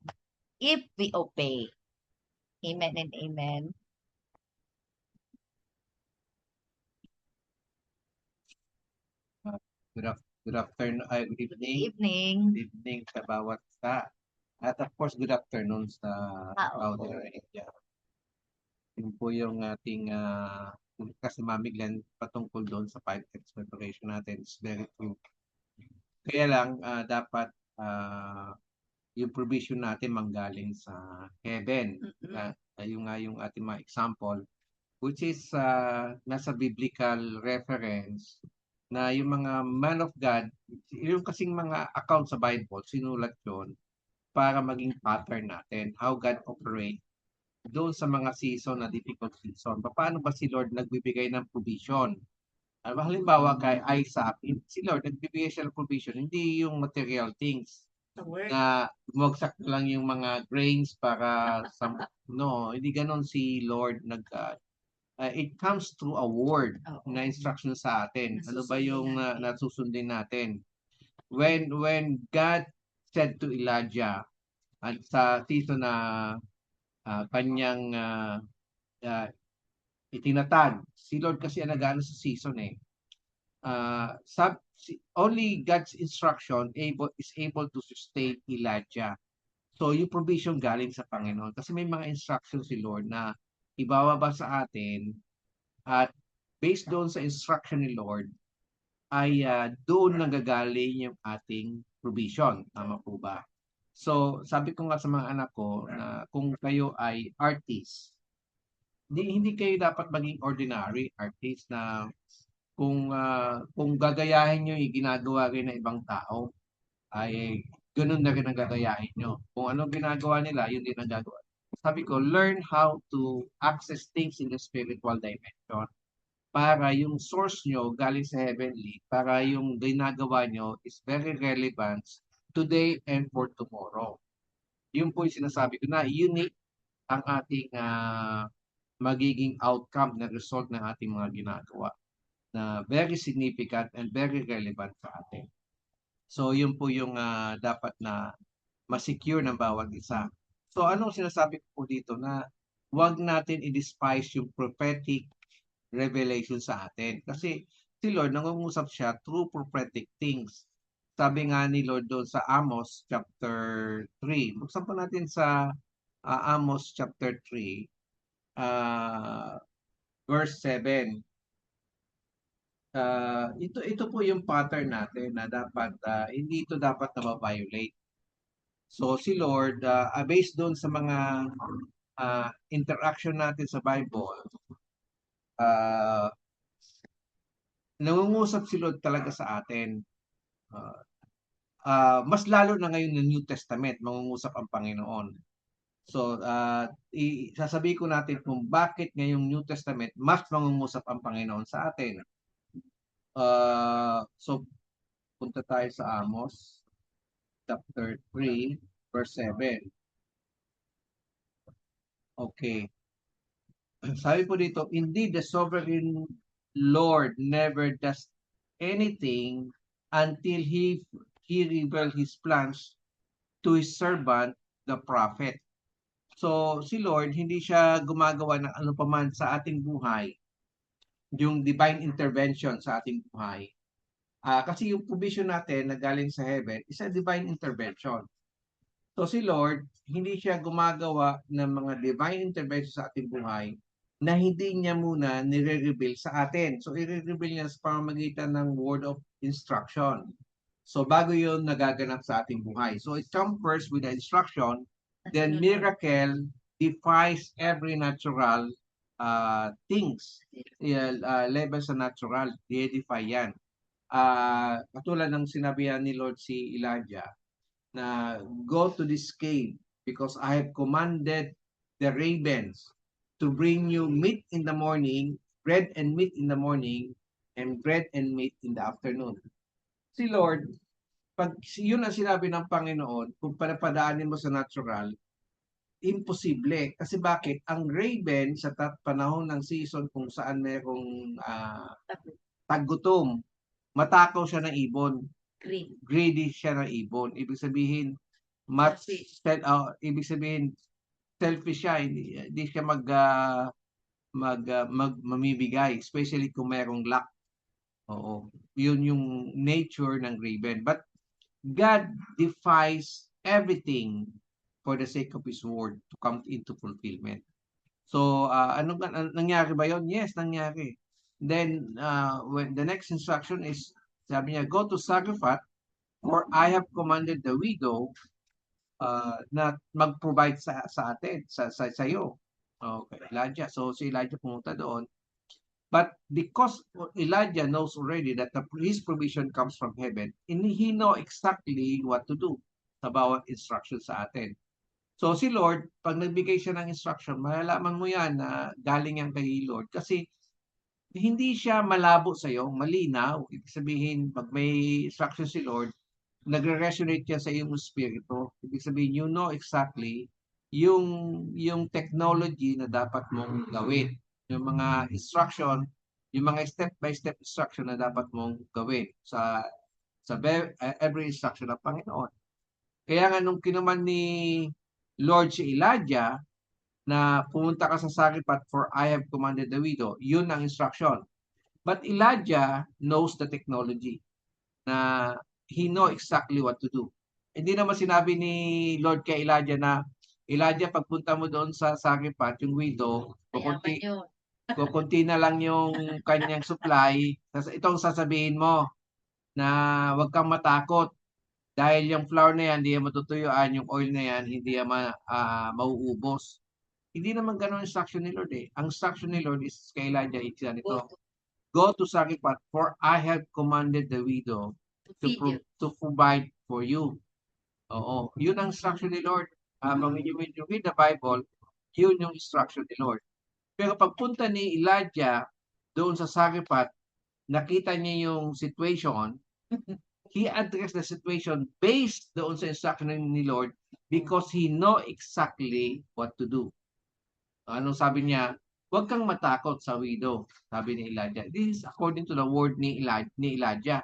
if we obey. Amen and amen. Good afternoon, good Good evening. evening. Good evening sa bawat isa. At of course, good afternoon sa Opo. Saudi Arabia. Yun po yung ating kasi Mami Glenn patungkol doon sa 5X preparation natin. It's very true. Kaya lang, dapat yung provision natin manggaling sa heaven. Yung nga yung ating mga example, which is nasa biblical reference na yung mga man of God, yung kasing mga account sa Bible, sinulat yon para maging pattern natin, how God operate doon sa mga season na difficult season. Paano ba si Lord nagbibigay ng provision? Halimbawa kay Isaac, si Lord nagbibigay siya ng provision, hindi yung material things na bumagsak lang yung mga grains para sa no, hindi ganon si Lord it comes through a word na instruction sa atin. Ano ba yung nasusundin natin? When God said to Elijah at sa season na kanyang itinatag, si Lord kasi ang nag-ano sa season eh. Only God's instruction is able to sustain Elijah. So yung provision galing sa Panginoon. Kasi may mga instructions si Lord na ibababa sa atin at based doon sa instruction ni Lord ay doon nanggagaling yung ating provision. Tama po ba? So sabi ko nga sa mga anak ko na kung kayo ay artist, hindi kayo dapat maging ordinary artist na kung gagayahin nyo yung ginagawa rin ng ibang tao, ay ganun na rin ang gagayahin nyo. Kung anong ginagawa nila, yun din ang gagawa. Sabi ko, learn how to access things in the spiritual dimension para yung source nyo galing sa heavenly, para yung ginagawa nyo is very relevant today and for tomorrow. Yun po yung sinasabi ko na unique ang ating magiging outcome na result ng ating mga ginagawa na very significant and very relevant sa atin. So yun po yung dapat na ma-secure ng bawat isa. So anong sinasabi ko po dito na huwag natin i-despise yung prophetic revelation sa atin. Kasi si Lord nangungusap siya through prophetic things. Sabi nga ni Lord doon sa Amos chapter 3. Buksan po natin sa Amos chapter 3, verse 7. Ito po yung pattern natin na dapat hindi ito dapat na violate. So si Lord, based doon sa mga interaction natin sa Bible, uh, nangungusap si Lord talaga sa atin. Mas lalo na ngayon ng New Testament, mangungusap ang Panginoon. So, sasabihin ko natin kung bakit ngayong New Testament mas mangungusap ang Panginoon sa atin. So, punta tayo sa Amos, chapter 3, verse 7. Okay. Sabi po dito, indeed the sovereign Lord never does anything until he reveal his plans to his servant, the prophet. So, si Lord, hindi siya gumagawa ng ano paman sa ating buhay, yung divine intervention sa ating buhay. Kasi yung provision natin na galing sa heaven is a divine intervention. So si Lord, hindi siya gumagawa ng mga divine intervention sa ating buhay na hindi niya muna nire-reveal sa atin. So i-reveal niya sa pamamagitan ng word of instruction. So bago yun nagaganap sa ating buhay. So it comes first with the instruction, then miracle defies every natural things. Level sa natural, i-defy yan. Katulad ng sinabihan ni Lord si Elijah, na go to this cave because I have commanded the ravens to bring you meat in the morning, bread and meat in the morning, and bread and meat in the afternoon. Si Lord, pag yun ang sinabi ng Panginoon, kung panapadaanin mo sa natural, imposible. Kasi bakit? Ang raven sa panahon ng season kung saan mayroong taggutom, matakaw siya ng ibon. Greedy siya ng ibon. Ibig sabihin, selfish siya. Hindi siya mamibigay, especially kung merong luck. Oo. Yun yung nature ng raven. But God defies everything for the sake of His word to come into fulfillment. So, nangyari ba yun? Yes, nangyari. Then, when the next instruction is, sabi niya, go to Zarephath, for I have commanded the widow na mag-provide sa atin, sa iyo. Okay, Elijah. So, si Elijah pumunta doon. But because Elijah knows already that his provision comes from heaven, and he know exactly what to do sa bawat instruction sa atin. So si Lord, pag nagbigay siya ng instruction, malalaman mo yan na galing yan kay Lord. Kasi hindi siya malabo sa iyo, malinaw. Ibig sabihin, pag may instruction si Lord, nagre-resonate yan sa iyong spirito. Ibig sabihin, you know exactly yung technology na dapat mong gawin. Yung mga instruction, yung mga step-by-step instruction na dapat mong gawin sa every instruction ng Panginoon. Kaya nga nung kinuman ni Lord si Elijah na pumunta ka sa Zarephath for I have commanded the widow, yun ang instruction. But Elijah knows the technology na he know exactly what to do. Hindi naman sinabi ni Lord kay Elijah na, Elijah, pagpunta mo doon sa Zarephath, yung widow, kukunti na lang yung kanyang supply. Itong sasabihin mo na huwag kang matakot dahil yung flour na yan, hindi yan matutuyuan, yung oil na yan, hindi yan mauubos. Hindi naman ganun instruction ni Lord eh. Ang instruction ni Lord is kay Elijah, ito. Go to Zarephath, for I have commanded the widow to provide for you. Oo. Yun ang instruction ni Lord. When you read the Bible, yun yung instruction ni Lord. Pero pagpunta ni Elijah doon sa Zarephath, nakita niya yung situation, he addressed the situation based doon sa instruction ni Lord because he know exactly what to do. Anong sabi niya? Huwag kang matakot sa widow, sabi ni Elijah. This is according to the word ni Elijah.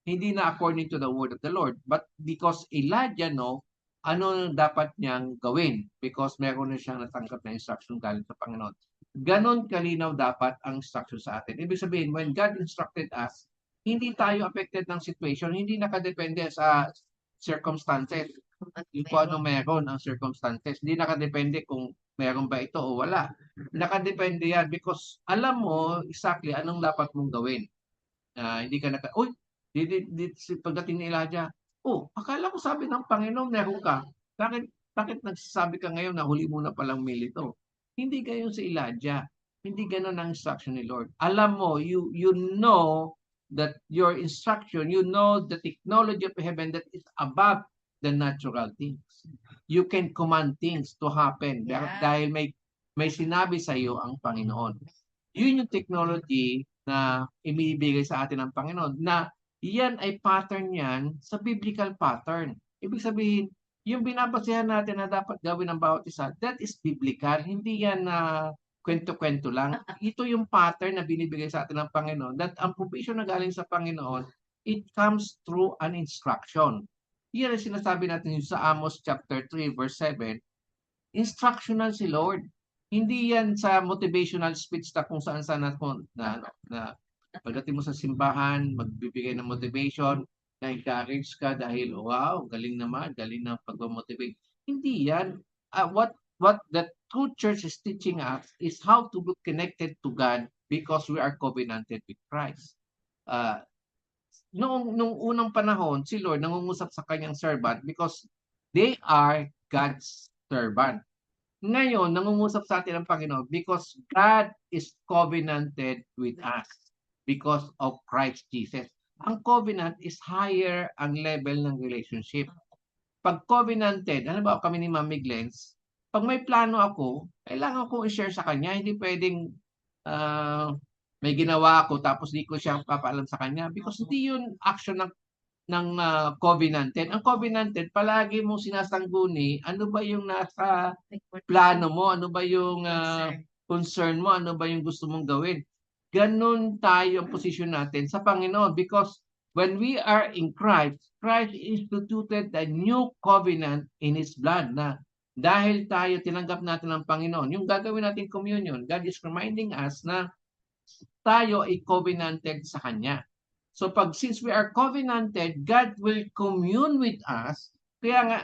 Hindi na according to the word of the Lord, but because Elijah know ano dapat niyang gawin because meron na siyang natanggap na instruction galing sa Panginoon. Ganon kalinaw dapat ang instruction sa atin. Ibig sabihin, when God instructed us, hindi tayo affected ng situation, hindi nakadepende sa circumstances. Kung ano meron ang circumstances. Hindi nakadepende kung meron ba ito o wala. Nakadepende yan because alam mo exactly anong dapat mong gawin. Hindi ka uy, pagdating ni Elijah, akala ko sabi ng Panginoon, meron ka. Bakit nagsasabi ka ngayon na huli mo na palang meal ito? Hindi gayon si Elijah. Hindi ganon ang instruction ni Lord. Alam mo, you know that your instruction, you know the technology of heaven that is above the natural things. You can command things to happen dahil may sinabi sa iyo ang Panginoon. Yun yung technology na ibibigay sa atin ng Panginoon na yan ay pattern yan sa biblical pattern. Ibig sabihin, yung binabasehan natin na dapat gawin ng bawat isa, that is biblical. Hindi yan na kwento-kwento lang. Ito yung pattern na binibigay sa atin ng Panginoon that ang provision na galing sa Panginoon, it comes through an instruction. Yan ang sinasabi natin sa Amos chapter 3 verse 7, instructional si Lord. Hindi yan sa motivational speech na kung saan-saan na pagdating mo sa simbahan, magbibigay ng motivation, na-encourage ka dahil, wow, galing naman, galing ng pag-motivate. Hindi yan. What the true church is teaching us is how to be connected to God because we are covenanted with Christ. Nung unang panahon, si Lord nangungusap sa kanyang servant because they are God's servant. Ngayon, nangungusap sa atin ang Panginoon because God is covenanted with us because of Christ Jesus. Ang covenant is higher ang level ng relationship. Pag covenanted, ano ba kami ni Mami Glens, pag may plano ako, kailangan ko i-share sa kanya. Hindi pwedeng may ginawa ako tapos di ko siya papaalam sa kanya because hindi yun action ng covenanted. Ang covenanted, palagi mo sinasangguni, ano ba yung nasa plano mo, ano ba yung concern mo, ano ba yung gusto mong gawin. Ganon tayo ang posisyon natin sa Panginoon because when we are in Christ, Christ instituted a new covenant in His blood na dahil tayo tinanggap natin ng Panginoon, yung gagawin natin communion, God is reminding us na tayo ay covenanted sa Kanya. So since we are covenanted, God will commune with us. Kaya nga,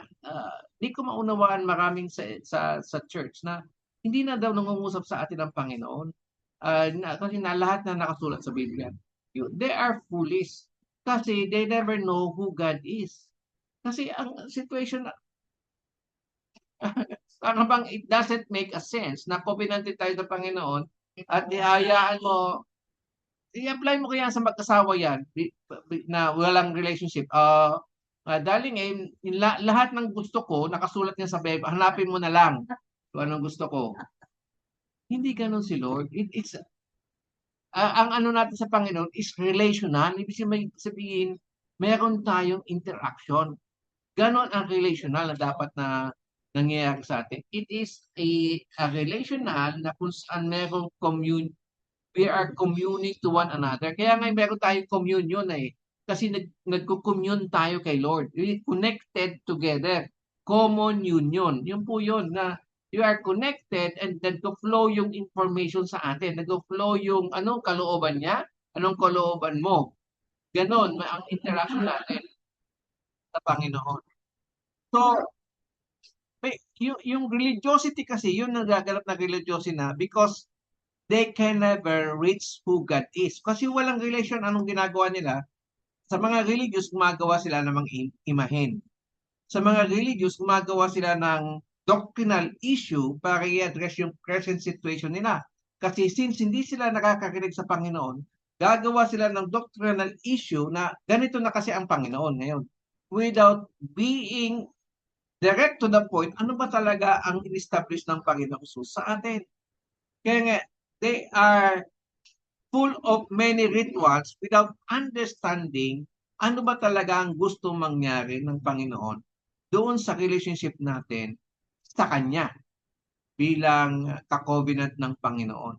di ko maunawaan maraming sa church na hindi na daw nangungusap sa atin ang Panginoon. Kasi na lahat na nakasulat sa Biblia. They are foolish kasi they never know who God is. Kasi ang situation, bang it doesn't make a sense na covenanted tayo sa Panginoon at ihayaan mo i-apply mo kaya sa mag-asawa yan na walang relationship. Darling, lahat ng gusto ko, nakasulat niya sa Bible, hanapin mo na lang kung anong gusto ko. Hindi ganun si Lord. Ang ano natin sa Panginoon is relational. Ibig sabihin, meron tayong interaction. Ganon ang relational na dapat na nangyayari sa atin. It is a relational na kung saan merong we are communing to one another. Kaya nga meron tayong communion kasi nagko-commune tayo kay Lord. We connected together. Common union. Yun po yun na you are connected and nagko-flow yung information sa atin. Nagko-flow yung anong kalooban niya, anong kalooban mo. Ganon ang interaction natin sa Panginoon. So, yung religiosity kasi, yun nagaganap na religiosity na because they can never reach who God is. Kasi walang relation anong ginagawa nila. Sa mga religious, gumagawa sila ng mga imahen. Sa mga religious, gumagawa sila ng doctrinal issue para i-address yung present situation nila. Kasi since hindi sila nakakarinig sa Panginoon, gagawa sila ng doctrinal issue na ganito na kasi ang Panginoon ngayon. Without being direct to the point, ano ba talaga ang in-establish ng Panginoon Jesus sa atin? Kaya nga, they are full of many rituals without understanding Ano ba talaga ang gusto mangyari ng Panginoon doon sa relationship natin sa Kanya bilang ka-covenant ng Panginoon.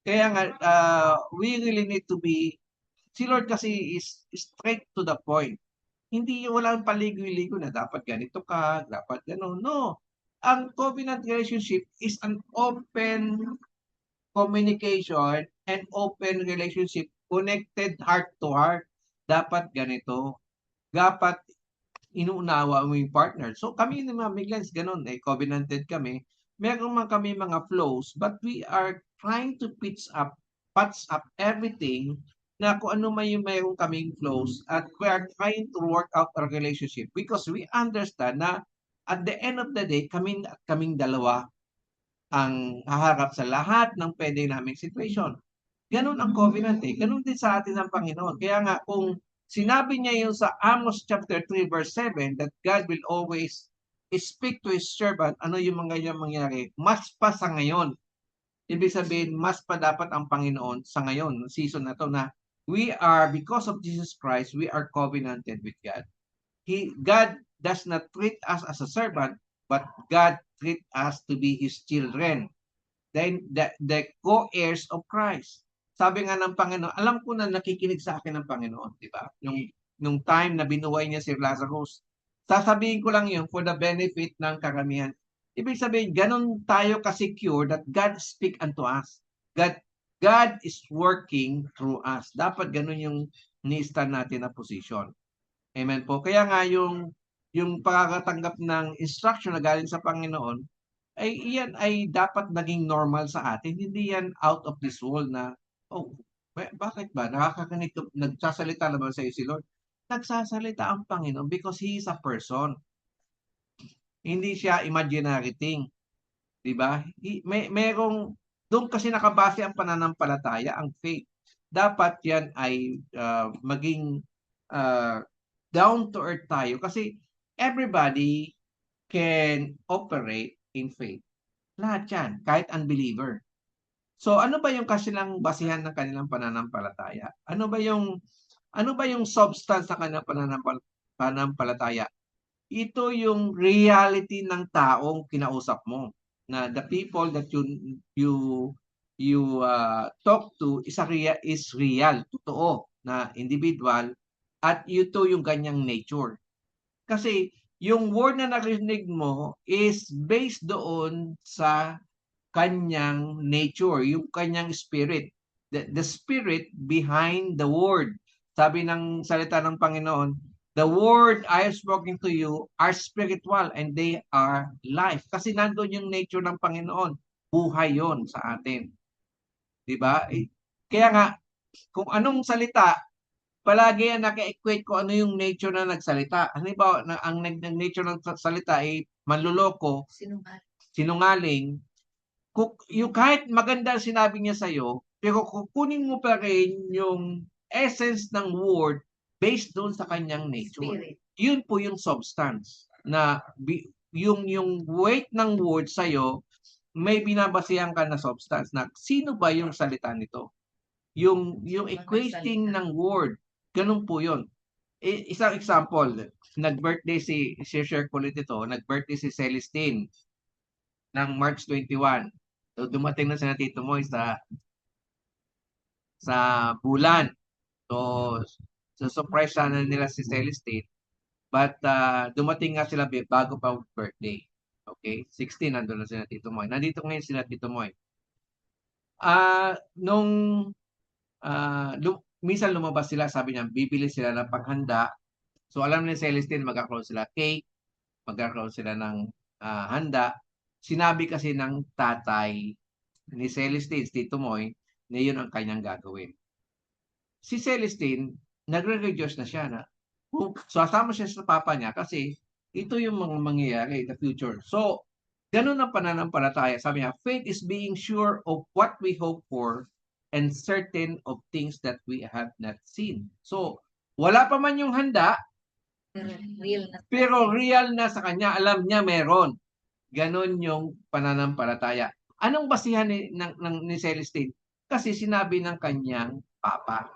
Kaya nga, we really need to be, si Lord kasi is straight to the point. Hindi walang paligoy-ligoy na dapat ganito ka, dapat gano'n. No. Ang covenant relationship is an open communication and open relationship connected heart to heart. Dapat ganito. Dapat inuunawa mo yung partner. So kami ni mga Miglens, ganun, covenanted kami. Meron man kami mga flows, but we are trying to patch up everything na kung ano man yung meron kaming flows at we are trying to work out our relationship because we understand na at the end of the day, kaming dalawa ang haharap sa lahat ng pwede naming situation. Ganun ang covenant Ganun din sa atin ang Panginoon. Kaya nga kung sinabi niya yung sa Amos chapter 3 verse 7 that God will always speak to His servant, ano yung mga yung mangyari? Mas pa sa ngayon. Ibig sabihin, mas pa dapat ang Panginoon sa ngayon, season na to na we are, because of Jesus Christ, we are covenanted with God. God does not treat us as a servant, but God treat us to be His children. Then the co-heirs of Christ. Sabi nga ng Panginoon, alam ko na nakikinig sa akin ng Panginoon, di ba? Nung time na binuhay niya si Lazarus. Sasabihin ko lang yun for the benefit ng karamihan. Ibig sabihin, ganun tayo ka-secure that God speak unto us. God is working through us. Dapat ganun yung ni-stand natin na position. Amen po. Kaya nga yung pagkakatanggap ng instruction na galing sa Panginoon, ay iyan ay dapat naging normal sa atin. Hindi yan out of this world na, oh, bakit ba? Nagsasalita naman sa iyo si Lord. Nagsasalita ang Panginoon because He is a person. Hindi siya imaginary thing. Diba? Doon kasi nakabase ang pananampalataya, ang faith. Dapat yan ay maging down to earth tayo kasi everybody can operate in faith. Lahat yan, kahit unbeliever. So ano ba yung kanilang basihan ng kanilang pananampalataya? Ano ba yung substance ng kanilang pananampalataya? Ito yung reality ng taong kinausap mo na the people that you talk to is real, totoo na individual at ito yung ganyang nature. Kasi yung word na narinig mo is based doon sa kanyang nature, yung kanyang spirit. The spirit behind the word. Sabi ng salita ng Panginoon, the word I have spoken to you are spiritual and they are life. Kasi nandun yung nature ng Panginoon. Buhay yon sa atin. Diba? Kaya nga, kung anong salita, palagi yan naka-equate ko ano yung nature na nagsalita. Halimbawa, ang nature ng salita ay manluloko, sinungaling, yung kahit maganda sinabi niya sa'yo, pero kukunin mo pa rin yung essence ng word based doon sa kanyang nature. Spirit. Yun po yung substance na yung weight ng word sa'yo, may binabasehan ka na substance na sino ba yung salita nito? Yung equating ng word, ganun po yun. Isang example, nag-birthday share ko ulit ito, nag-birthday si Celestine ng March 21. So, dumating na sila Tito Moy sa bulan. So surprise sana nila si Celestine. But dumating nga sila bago pa birthday. Okay? 16, nandun na sila Tito Moy. Nandito ngayon sila Tito Moy. Nung minsan lumabas sila, sabi niya, bibili sila ng paghanda. So alam ni Celestine, magkakaroon sila cake, magkakaroon sila ng handa. Sinabi kasi ng tatay ni Celestine, Tito Moy, na yun ang kanyang gagawin. Si Celestine, nagre-rejoice na siya na sasama siya sa papa niya kasi ito yung mga mangyayari in the future. So, ganun ang pananampalataya. Sabi niya, faith is being sure of what we hope for and certain of things that we have not seen. So, wala pa man yung handa, pero real na sa kanya. Alam niya meron. Ganon yung pananampalataya. Anong basihan ni Celestine? Kasi sinabi ng kanyang papa.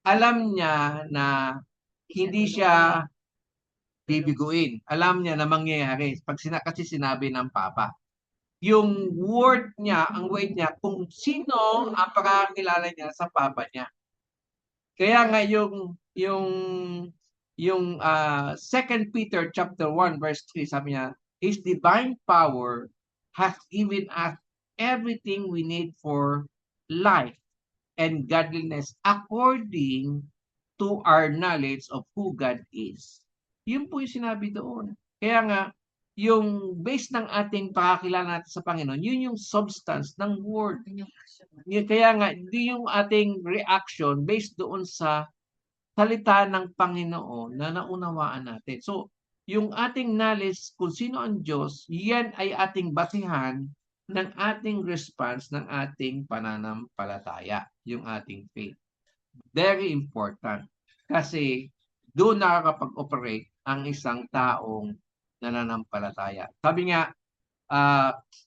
alam niya na hindi siya bibiguin. Alam niya na mangyayari kasi sinabi ng Papa. Yung word niya, ang word niya, kung sino ang pakakilala niya sa Papa niya. Kaya nga yung 2 Peter chapter 1 verse 3 sabi niya, His divine power has given us everything we need for life and godliness according to our knowledge of who God is. Yun po yung sinabi doon. Kaya nga, yung base ng ating pakakilala natin sa Panginoon, yun yung substance ng word. Kaya nga, di yung ating reaction based doon sa salita ng Panginoon na naunawaan natin. So, yung ating knowledge kung sino ang Diyos, yan ay ating basihan ng ating response ng ating pananampalataya, yung ating faith. Very important. Kasi doon nakakapag-operate ang isang taong nananampalataya. Sabi nga,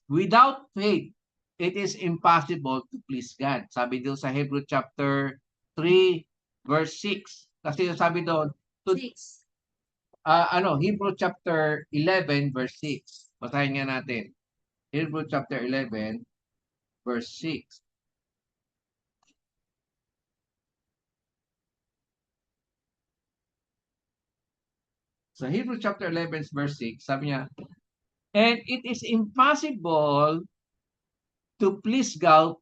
without faith, it is impossible to please God. Sabi doon sa Hebrew chapter 3, verse 6. Kasi sabi doon, Hebrew chapter 11, verse 6. Basahin nga natin. Hebrew chapter 11, verse 6. Sa Hebrew chapter 11, verse 6, sabi niya, and it is impossible to please God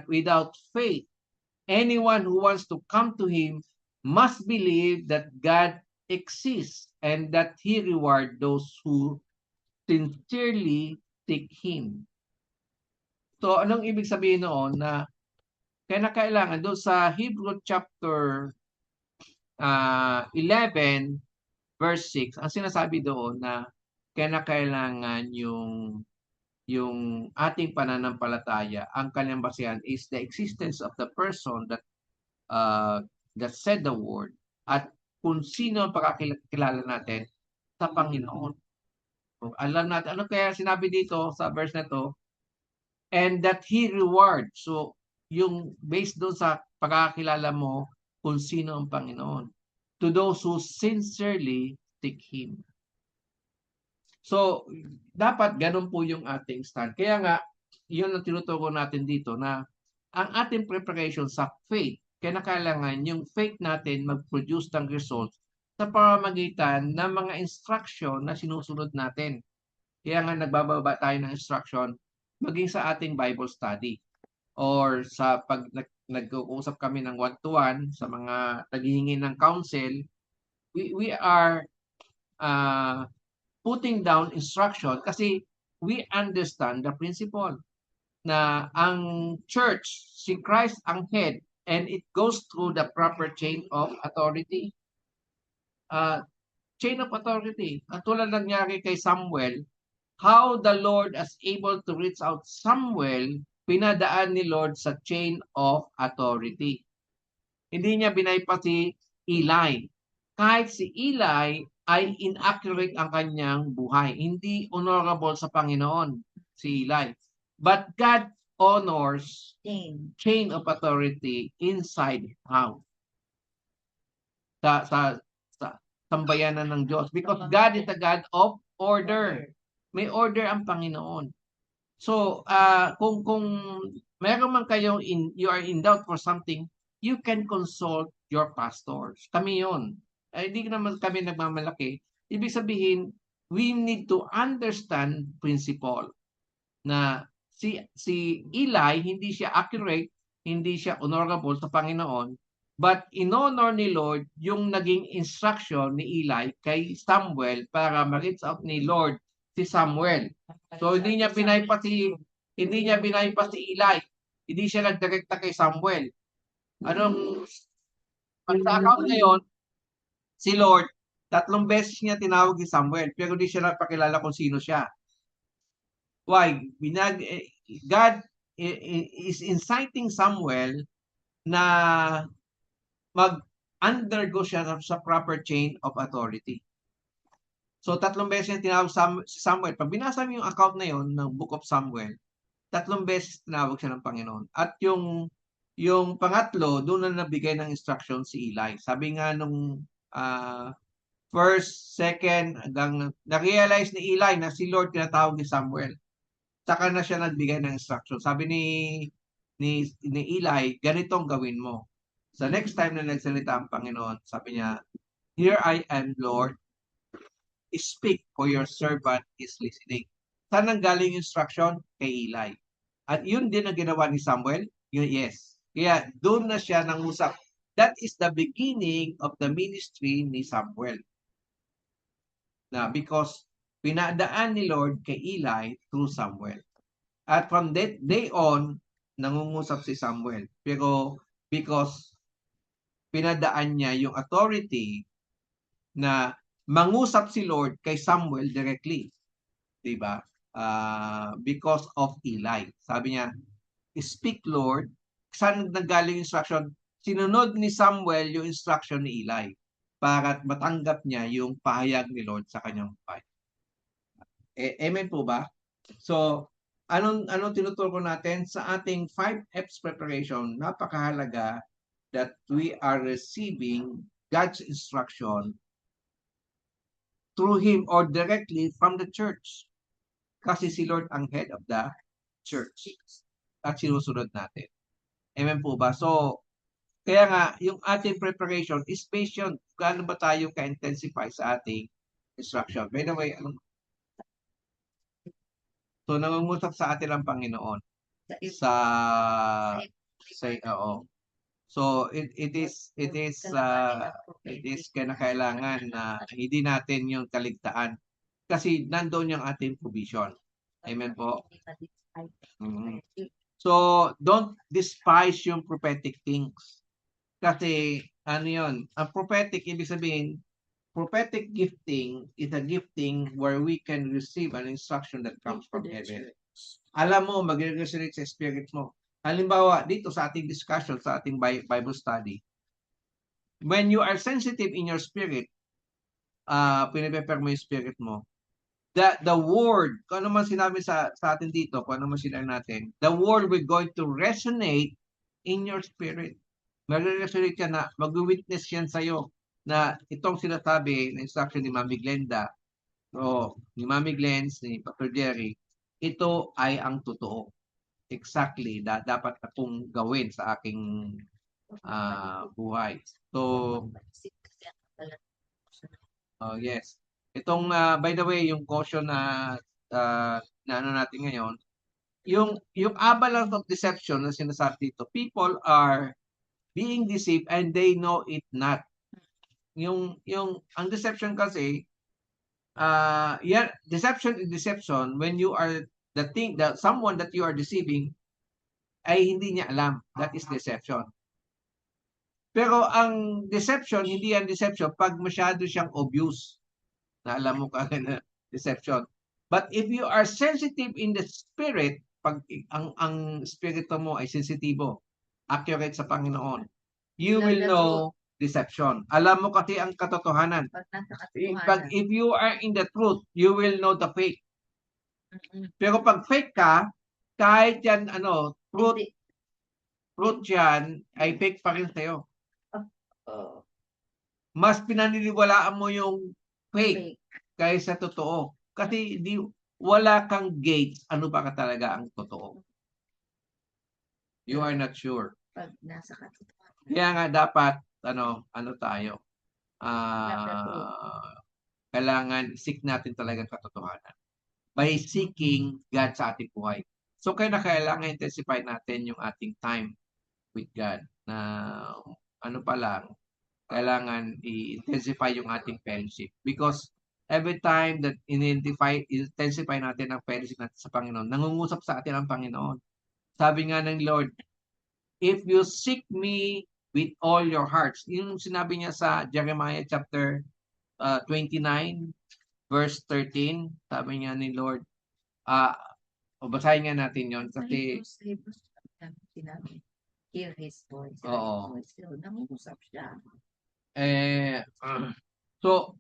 without faith. Anyone who wants to come to Him must believe that God exists and that He rewards those who sincerely seek Him. So, anong ibig sabihin noon na kailangan doon sa Hebrew chapter 11 verse 6, ang sinasabi doon na kailangan yung ating pananampalataya, ang kanyang basihan is the existence of the person that said the word at kung sino ang pagkakilala natin sa Panginoon. So, alam natin, ano kaya sinabi dito sa verse na to? And that He rewards. So, yung based doon sa pagkakilala mo kung sino ang Panginoon. To those who sincerely seek Him. So, dapat ganun po yung ating stand. Kaya nga, yun ang tinutukoy natin dito na ang ating preparation sa faith, kailangan yung faith natin mag-produce ng results sa pamamagitan ng mga instruction na sinusunod natin. Kaya nga nagbababa tayo ng instruction maging sa ating Bible study or sa pag nag-uusap kami ng one-to-one sa mga naghihingi ng counsel, we are putting down instruction kasi we understand the principle na ang church, si Christ ang head and it goes through the proper chain of authority. Chain of authority. At tulad nangyari kay Samuel, how the Lord is able to reach out Samuel, pinadaan ni Lord sa chain of authority. Hindi niya binaypas si Eli. Kahit si Eli ay inaccurate ang kanyang buhay. Hindi honorable sa Panginoon si Eli. But God honors chain of authority inside his house. Sa sambayanan ng Diyos. Because God is a God of order. May order ang Panginoon. So, kung meron man kayong you are in doubt for something, you can consult your pastors. Kami yon. Hindi naman kami nagmamalaki. Ibig sabihin, we need to understand principle na si Eli, hindi siya accurate, hindi siya honorable sa Panginoon, but in-honor ni Lord yung naging instruction ni Eli kay Samuel para ma-reach out ni Lord si Samuel. So hindi niya binaypas si Eli. Hindi siya nagdirekta kay Samuel. Pag sa account ngayon, si Lord, 3 beses niya tinawag si Samuel, pero hindi siya nagpakilala kung sino siya. Why? God is inciting Samuel na mag-undergo siya sa proper chain of authority. So, 3 beses niya tinawag si Samuel. Pag binasa mo yung account na yon ng Book of Samuel, 3 beses tinawag siya ng Panginoon. At yung Yung pangatlo, doon na nabigay ng instruction si Eli. Sabi nga nung first, second, hanggang na-realize ni Eli na si Lord tinatawag ni Samuel. Saka na siya nagbigay ng instruction. Sabi ni Eli, ganitong gawin mo. Sa next time na nagsalita ang Panginoon, sabi niya, "Here I am, Lord. Speak, for your servant is listening." Saan ang galing instruction? Kay Eli. At yun din ang ginawa ni Samuel? Yun, yes. Kaya doon na siya nangusap. That is the beginning of the ministry ni Samuel. Na because pinadaan ni Lord kay Eli through Samuel. At from that day on, nangungusap si Samuel. Pero because pinadaan niya yung authority na mangusap si Lord kay Samuel directly. Diba? Because of Eli. Sabi niya, "Speak, Lord." Saan nanggaling instruction? Sinunod ni Samuel yung instruction ni Eli para matanggap niya yung pahayag ni Lord sa kanyang buhay. Amen po ba? So, anong tinuturo natin sa ating 5 F's preparation? Napakahalaga that we are receiving God's instruction through Him or directly from the church. Kasi si Lord ang head of the church. At sinusunod natin. Amen po ba? So, kaya nga, yung ating preparation is based yun. Gaano ba tayo ka-intensify sa ating instruction? By the way, so nangungusap sa atin ang Panginoon sa oo. So it is kinakailangan na hindi natin yung kaligtaan kasi nandoon yung ating provision. Amen po. So don't despise yung prophetic things. Kasi ano yun, ang prophetic ibig sabihin prophetic gifting is a gifting where we can receive an instruction that comes from heaven. Alam mo, mag-resonate sa spirit mo. Halimbawa, dito sa ating discussion, sa ating Bible study, when you are sensitive in your spirit, piniprepare mo yung spirit mo, the word, kung ano man sinabi sa atin dito, kung ano man sinabi natin, the word will going to resonate in your spirit. Mag-resonate yan na, mag-witness yan sa'yo na itong sinasabi na instruction ni Mami Glenda o ni Mami Glens, ni Pastor Jerry, ito ay ang totoo. Exactly, dapat akong gawin sa aking buhay. So, yes. Itong, by the way, yung caution na ano natin ngayon, yung avalanche of deception na sinasabi dito, people are being deceived and they know it not. Ang deception kasi, deception is deception when you are someone that you are deceiving ay hindi niya alam. That is deception. Pero ang deception, hindi yan deception pag masyado siyang obvious na alam mo kagad na deception. But if you are sensitive in the spirit, pag ang spirito mo ay sensitibo, accurate sa Panginoon, you will know deception. Alam mo kasi ang katotohanan. If you are in the truth, you will know the fake. Pero pag fake ka, kahit yan truth yan, ay fake pa rin sa'yo. Mas pinaniniwalaan mo yung fake kaysa totoo. Kasi wala kang gauge ano ba ka talaga ang totoo. You are not sure. Pag nasa katotohanan. Kaya nga dapat ano tayo. Kailangan seek natin talagang katotohanan by seeking God sa ating buhay. So kaya kailangan intensify natin yung ating time with God na kailangan i-intensify yung ating fellowship because every time that intensify natin ang fellowship natin sa Panginoon, nangungusap sa atin ang Panginoon. Sabi nga ng Lord, if you seek me with all your hearts, yung sinabi niya sa Jeremiah chapter 29 verse 13, sabi niya ni Lord, basahin nga natin yon kasi hear His voice. Oo. Nangungusap siya. So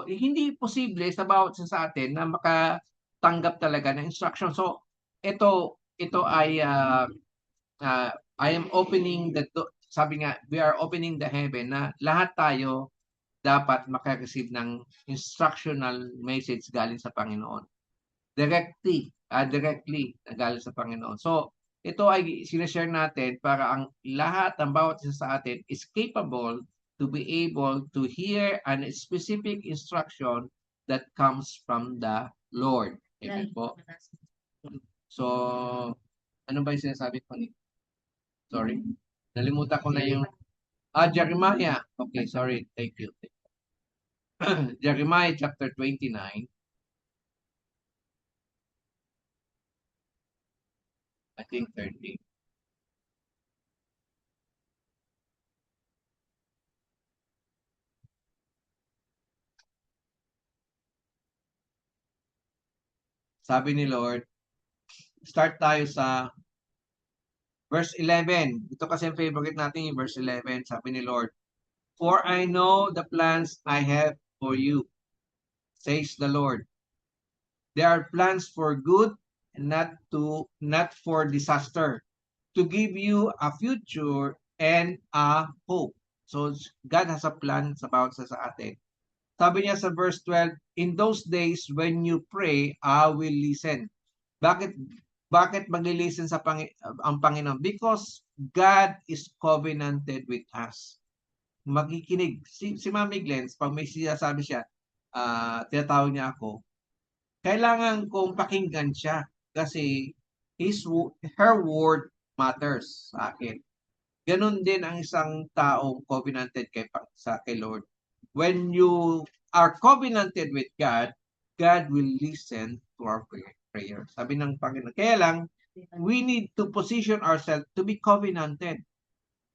hindi posible sa bawat isa sa atin na makatanggap talaga ng instruction. So ito ay I am opening sabi nga, we are opening the heaven na lahat tayo dapat makareceive ng instructional message galing sa Panginoon. Directly na galing sa Panginoon. So, ito ay sinashare natin para ang lahat ng bawat isa sa atin is capable to be able to hear an specific instruction that comes from the Lord. Amen po. So, ano ba yung sinasabi ko ni? Sorry. Nalimutan ko na yung Jeremiah. Okay, sorry. Thank you. Jeremiah chapter 29. I think 30. Sabi ni Lord, start tayo sa verse 11. Ito kasi ang favorite natin yung verse 11. Sabi ni Lord, for I know the plans I have for you, says the Lord. They are plans for good and not for disaster, to give you a future and a hope. So God has a plan sa bawat sa atin. Sabi niya sa verse 12, in those days when you pray, I will listen. Bakit maglilisten ang Panginoon? Because God is covenanted with us. Makikinig. Si Mami Glens, pag may sinasabi siya, tinatawag niya ako, kailangan kong pakinggan siya kasi her word matters sa akin. Ganon din ang isang taong covenanted kay Lord. When you are covenanted with God, God will listen to our prayer. Sabi ng Panginoon. Kaya lang, we need to position ourselves to be covenanted.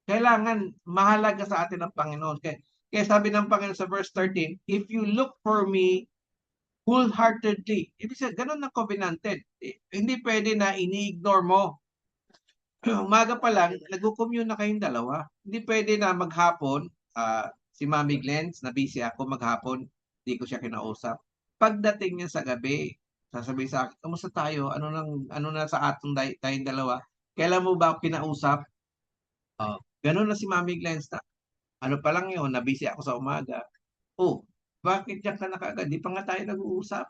Kailangan mahalaga sa atin ang Panginoon. Kaya sabi ng Panginoon sa verse 13, if you look for me wholeheartedly, ibig sabihin, ganun ang covenanted. Hindi pwede na ini-ignore mo. Umaga pa lang, nag-commune na kayong dalawa. Hindi pwede na maghapon, si Mami Glens, na busy ako maghapon, hindi ko siya kinausap. Pagdating niya sa gabi, sasabihin sa akin, kamusta tayo? Ano na sa atong tayong dalawa? Kailan mo ba kinausap? Ganun na si Mami Glens na, ano pa lang yun, na busy ako sa umaga. Oh, bakit diyan ka na kaagad? Di pa nga tayo nag-uusap.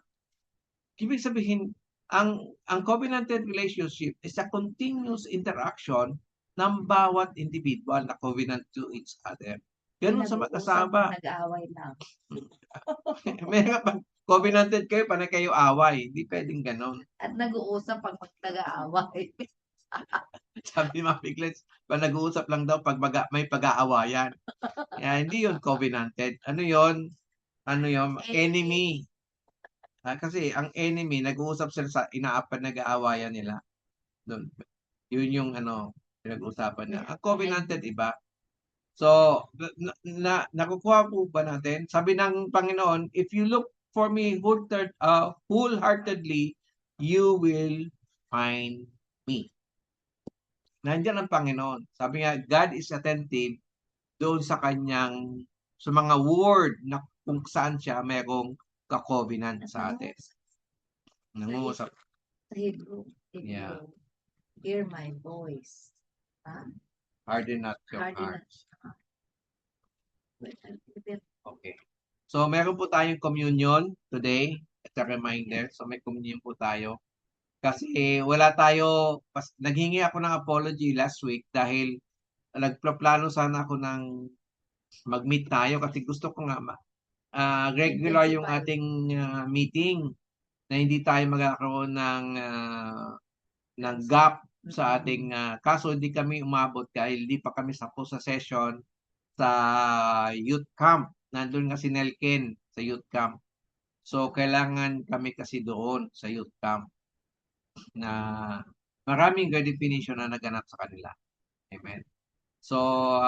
Ibig sabihin, ang covenanted relationship is a continuous interaction ng bawat individual na covenant to each other. Ganun sa mag-asawa. Nag-aaway lang. May nga pag covenanted kayo, panay kayo away. Hindi pwedeng ganun. At nag-uusap pag nag-aaway. Sabi ni Mami Glens, pag nag-uusap lang daw pag may pag-aawayan. Hindi yun covenanted. Ano yun? Enemy. Kasi ang enemy, nag-uusap sila sa inaapan nag-aawayan nila. Doon. Yun yung pinag-uusapan na. Ang covenanted, iba. So, nakukuha po ba natin? Sabi ng Panginoon, if you look for me wholeheartedly, you will find me. Nandiyan ang Panginoon. Sabi nga, God is attentive doon sa mga word na kung saan siya merong ka-covenant sa atin. Nangungusap. Sa Hebrew. Yeah. Hear my voice. Harden not your Harden hearts. Okay. So, meron po tayong communion today. It's a reminder. So, may communion po tayo. Kasi wala tayo, naghingi ako ng apology last week dahil nagplano sana ako ng mag-meet tayo kasi gusto ko nga regular yung ating meeting na hindi tayo magkakaroon ng gap sa ating kaso hindi kami umabot dahil hindi pa kami sa session sa youth camp. Nandun nga si Nelken sa youth camp. So, kailangan kami kasi doon sa youth camp na maraming definition na naganap sa kanila. Amen. So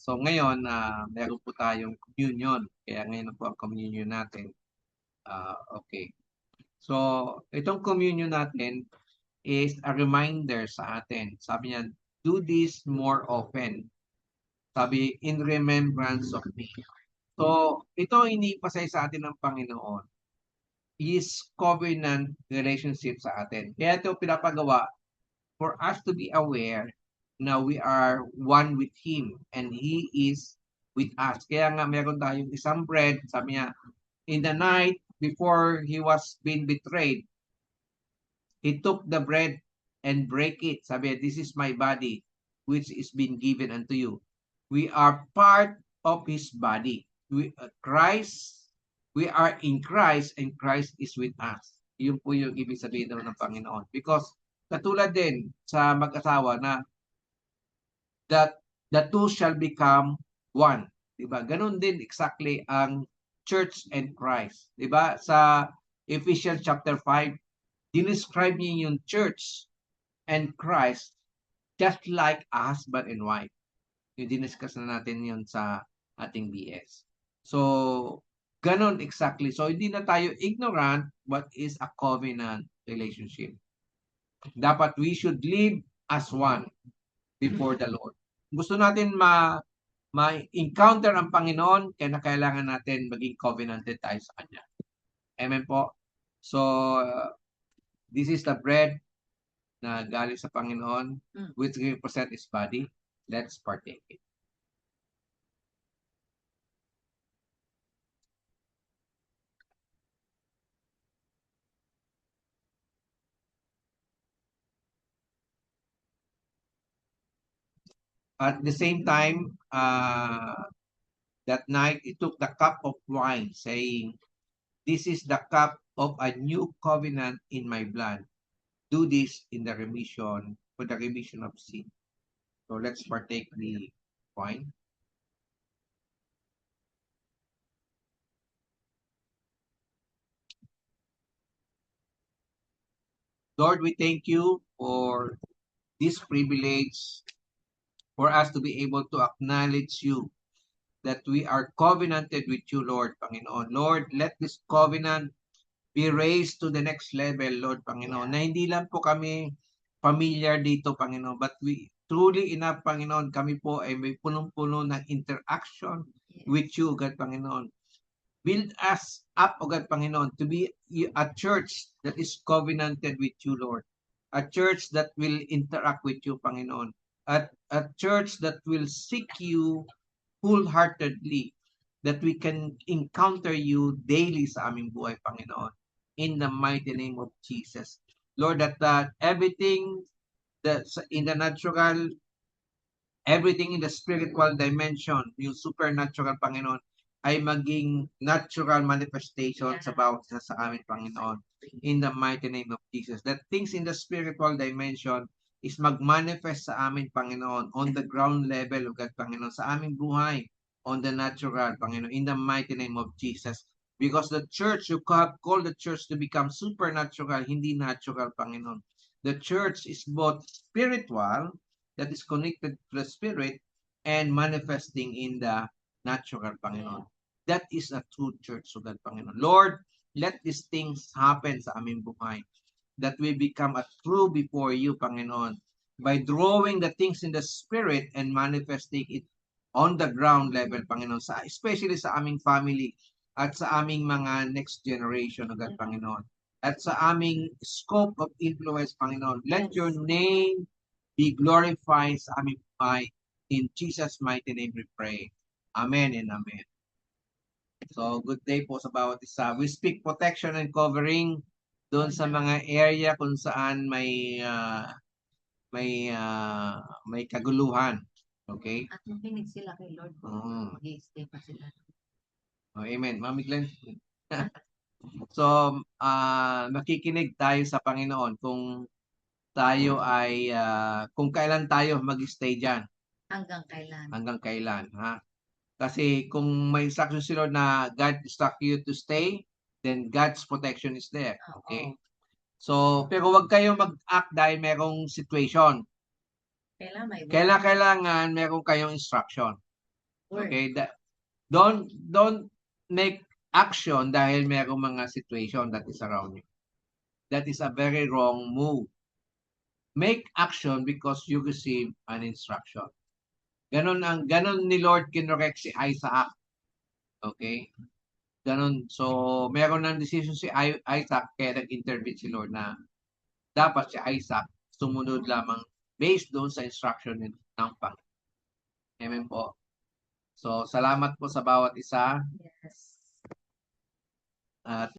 ngayon, meron po tayong communion. Kaya ngayon po ang communion natin. Okay. So, itong communion natin is a reminder sa atin. Sabi niya, do this more often. Sabi, in remembrance of me. So, ito inipasay sa atin ng Panginoon is covenant relationship sa atin. Kaya ito pinapagawa for us to be aware na we are one with Him and He is with us. Kaya nga meron tayong isang bread, sabi niya, in the night before He was being betrayed, He took the bread and break it. Sabi, this is my body, which is been given unto you. We are part of His body. We are in Christ and Christ is with us. Yun po yung ibig sabihin daw ng Panginoon. Because katulad din sa mag-asawa na that the two shall become one. Diba? Ganun din exactly ang church and Christ. Diba? Sa Ephesians chapter 5, dinescribe niya yung church and Christ just like a husband and wife. Yung diniscuss na natin yun sa ating BS. So, ganun exactly. So, hindi na tayo ignorant what is a covenant relationship. Dapat we should live as one before the Lord. Gusto natin ma-encounter ang Panginoon, kaya kailangan natin maging covenanted tayo sa Kanya. Amen po. So, this is the bread na galing sa Panginoon, which represent His body. Let's partake it. At the same time, that night, He took the cup of wine, saying, this is the cup of a new covenant in my blood. Do this in the remission, for the remission of sin. So let's partake the wine. Lord, we thank you for this privilege for us to be able to acknowledge you, that we are covenanted with you, Lord, Panginoon. Lord, let this covenant be raised to the next level, Lord, Panginoon, na hindi lang po kami familiar dito, Panginoon, but we truly enough, Panginoon, kami po ay may punong-puno ng interaction with you, God, Panginoon. Build us up, O God, Panginoon, to be a church that is covenanted with you, Lord. A church that will interact with you, Panginoon. A church that will seek you wholeheartedly, that we can encounter you daily sa aming buhay, Panginoon. In the mighty name of Jesus. Lord, that everything that's in the natural, everything in the spiritual dimension, yung supernatural, Panginoon, ay maging natural manifestation sa bawat isa sa amin, Panginoon. In the mighty name of Jesus. That things in the spiritual dimension is mag-manifest sa amin, Panginoon, on the ground level, of God, Panginoon, sa aming buhay, on the natural, Panginoon, in the mighty name of Jesus. Because the church, you have called the church to become supernatural, hindi natural, Panginoon. The church is both spiritual, that is connected to the Spirit, and manifesting in the natural, Panginoon. That is a true church, so God, Panginoon. Lord, let these things happen sa aming buhay, that we become a true before you, Panginoon, by drawing the things in the Spirit and manifesting it on the ground level, Panginoon, especially sa aming family at sa aming mga next generation, O God, Panginoon, at sa aming scope of influence, Panginoon. Let your name be glorified sa aming buhay. In Jesus' mighty name we pray. Amen and amen. So, good day po sa bawat isa. We speak protection and covering doon sa mga area kung saan may kaguluhan. Okay? At makinig sila kay Lord. Mag-i-stay pa sila. Oh, amen. Mami Glenn. So, makikinig tayo sa Panginoon kung tayo ay, kung kailan tayo mag-stay dyan. Hanggang kailan. Hanggang kailan, ha? Kasi kung may instruction si Lord na God instruct you to stay, then God's protection is there. Okay? So, pero wag kayong mag-act dahil merong situation. Kailangan meron kayong instruction. Okay? Don't make action dahil merong mga situation that is around you. That is a very wrong move. Make action because you receive an instruction. Ganon ni Lord kinorek si Isaac. Okay? Ganon. So, meron ng decision si Isaac kaya nag-intervene si Lord na dapat si Isaac sumunod lamang based doon sa instruction ng Panginoon. Amen po. So, salamat po sa bawat isa. Yes. At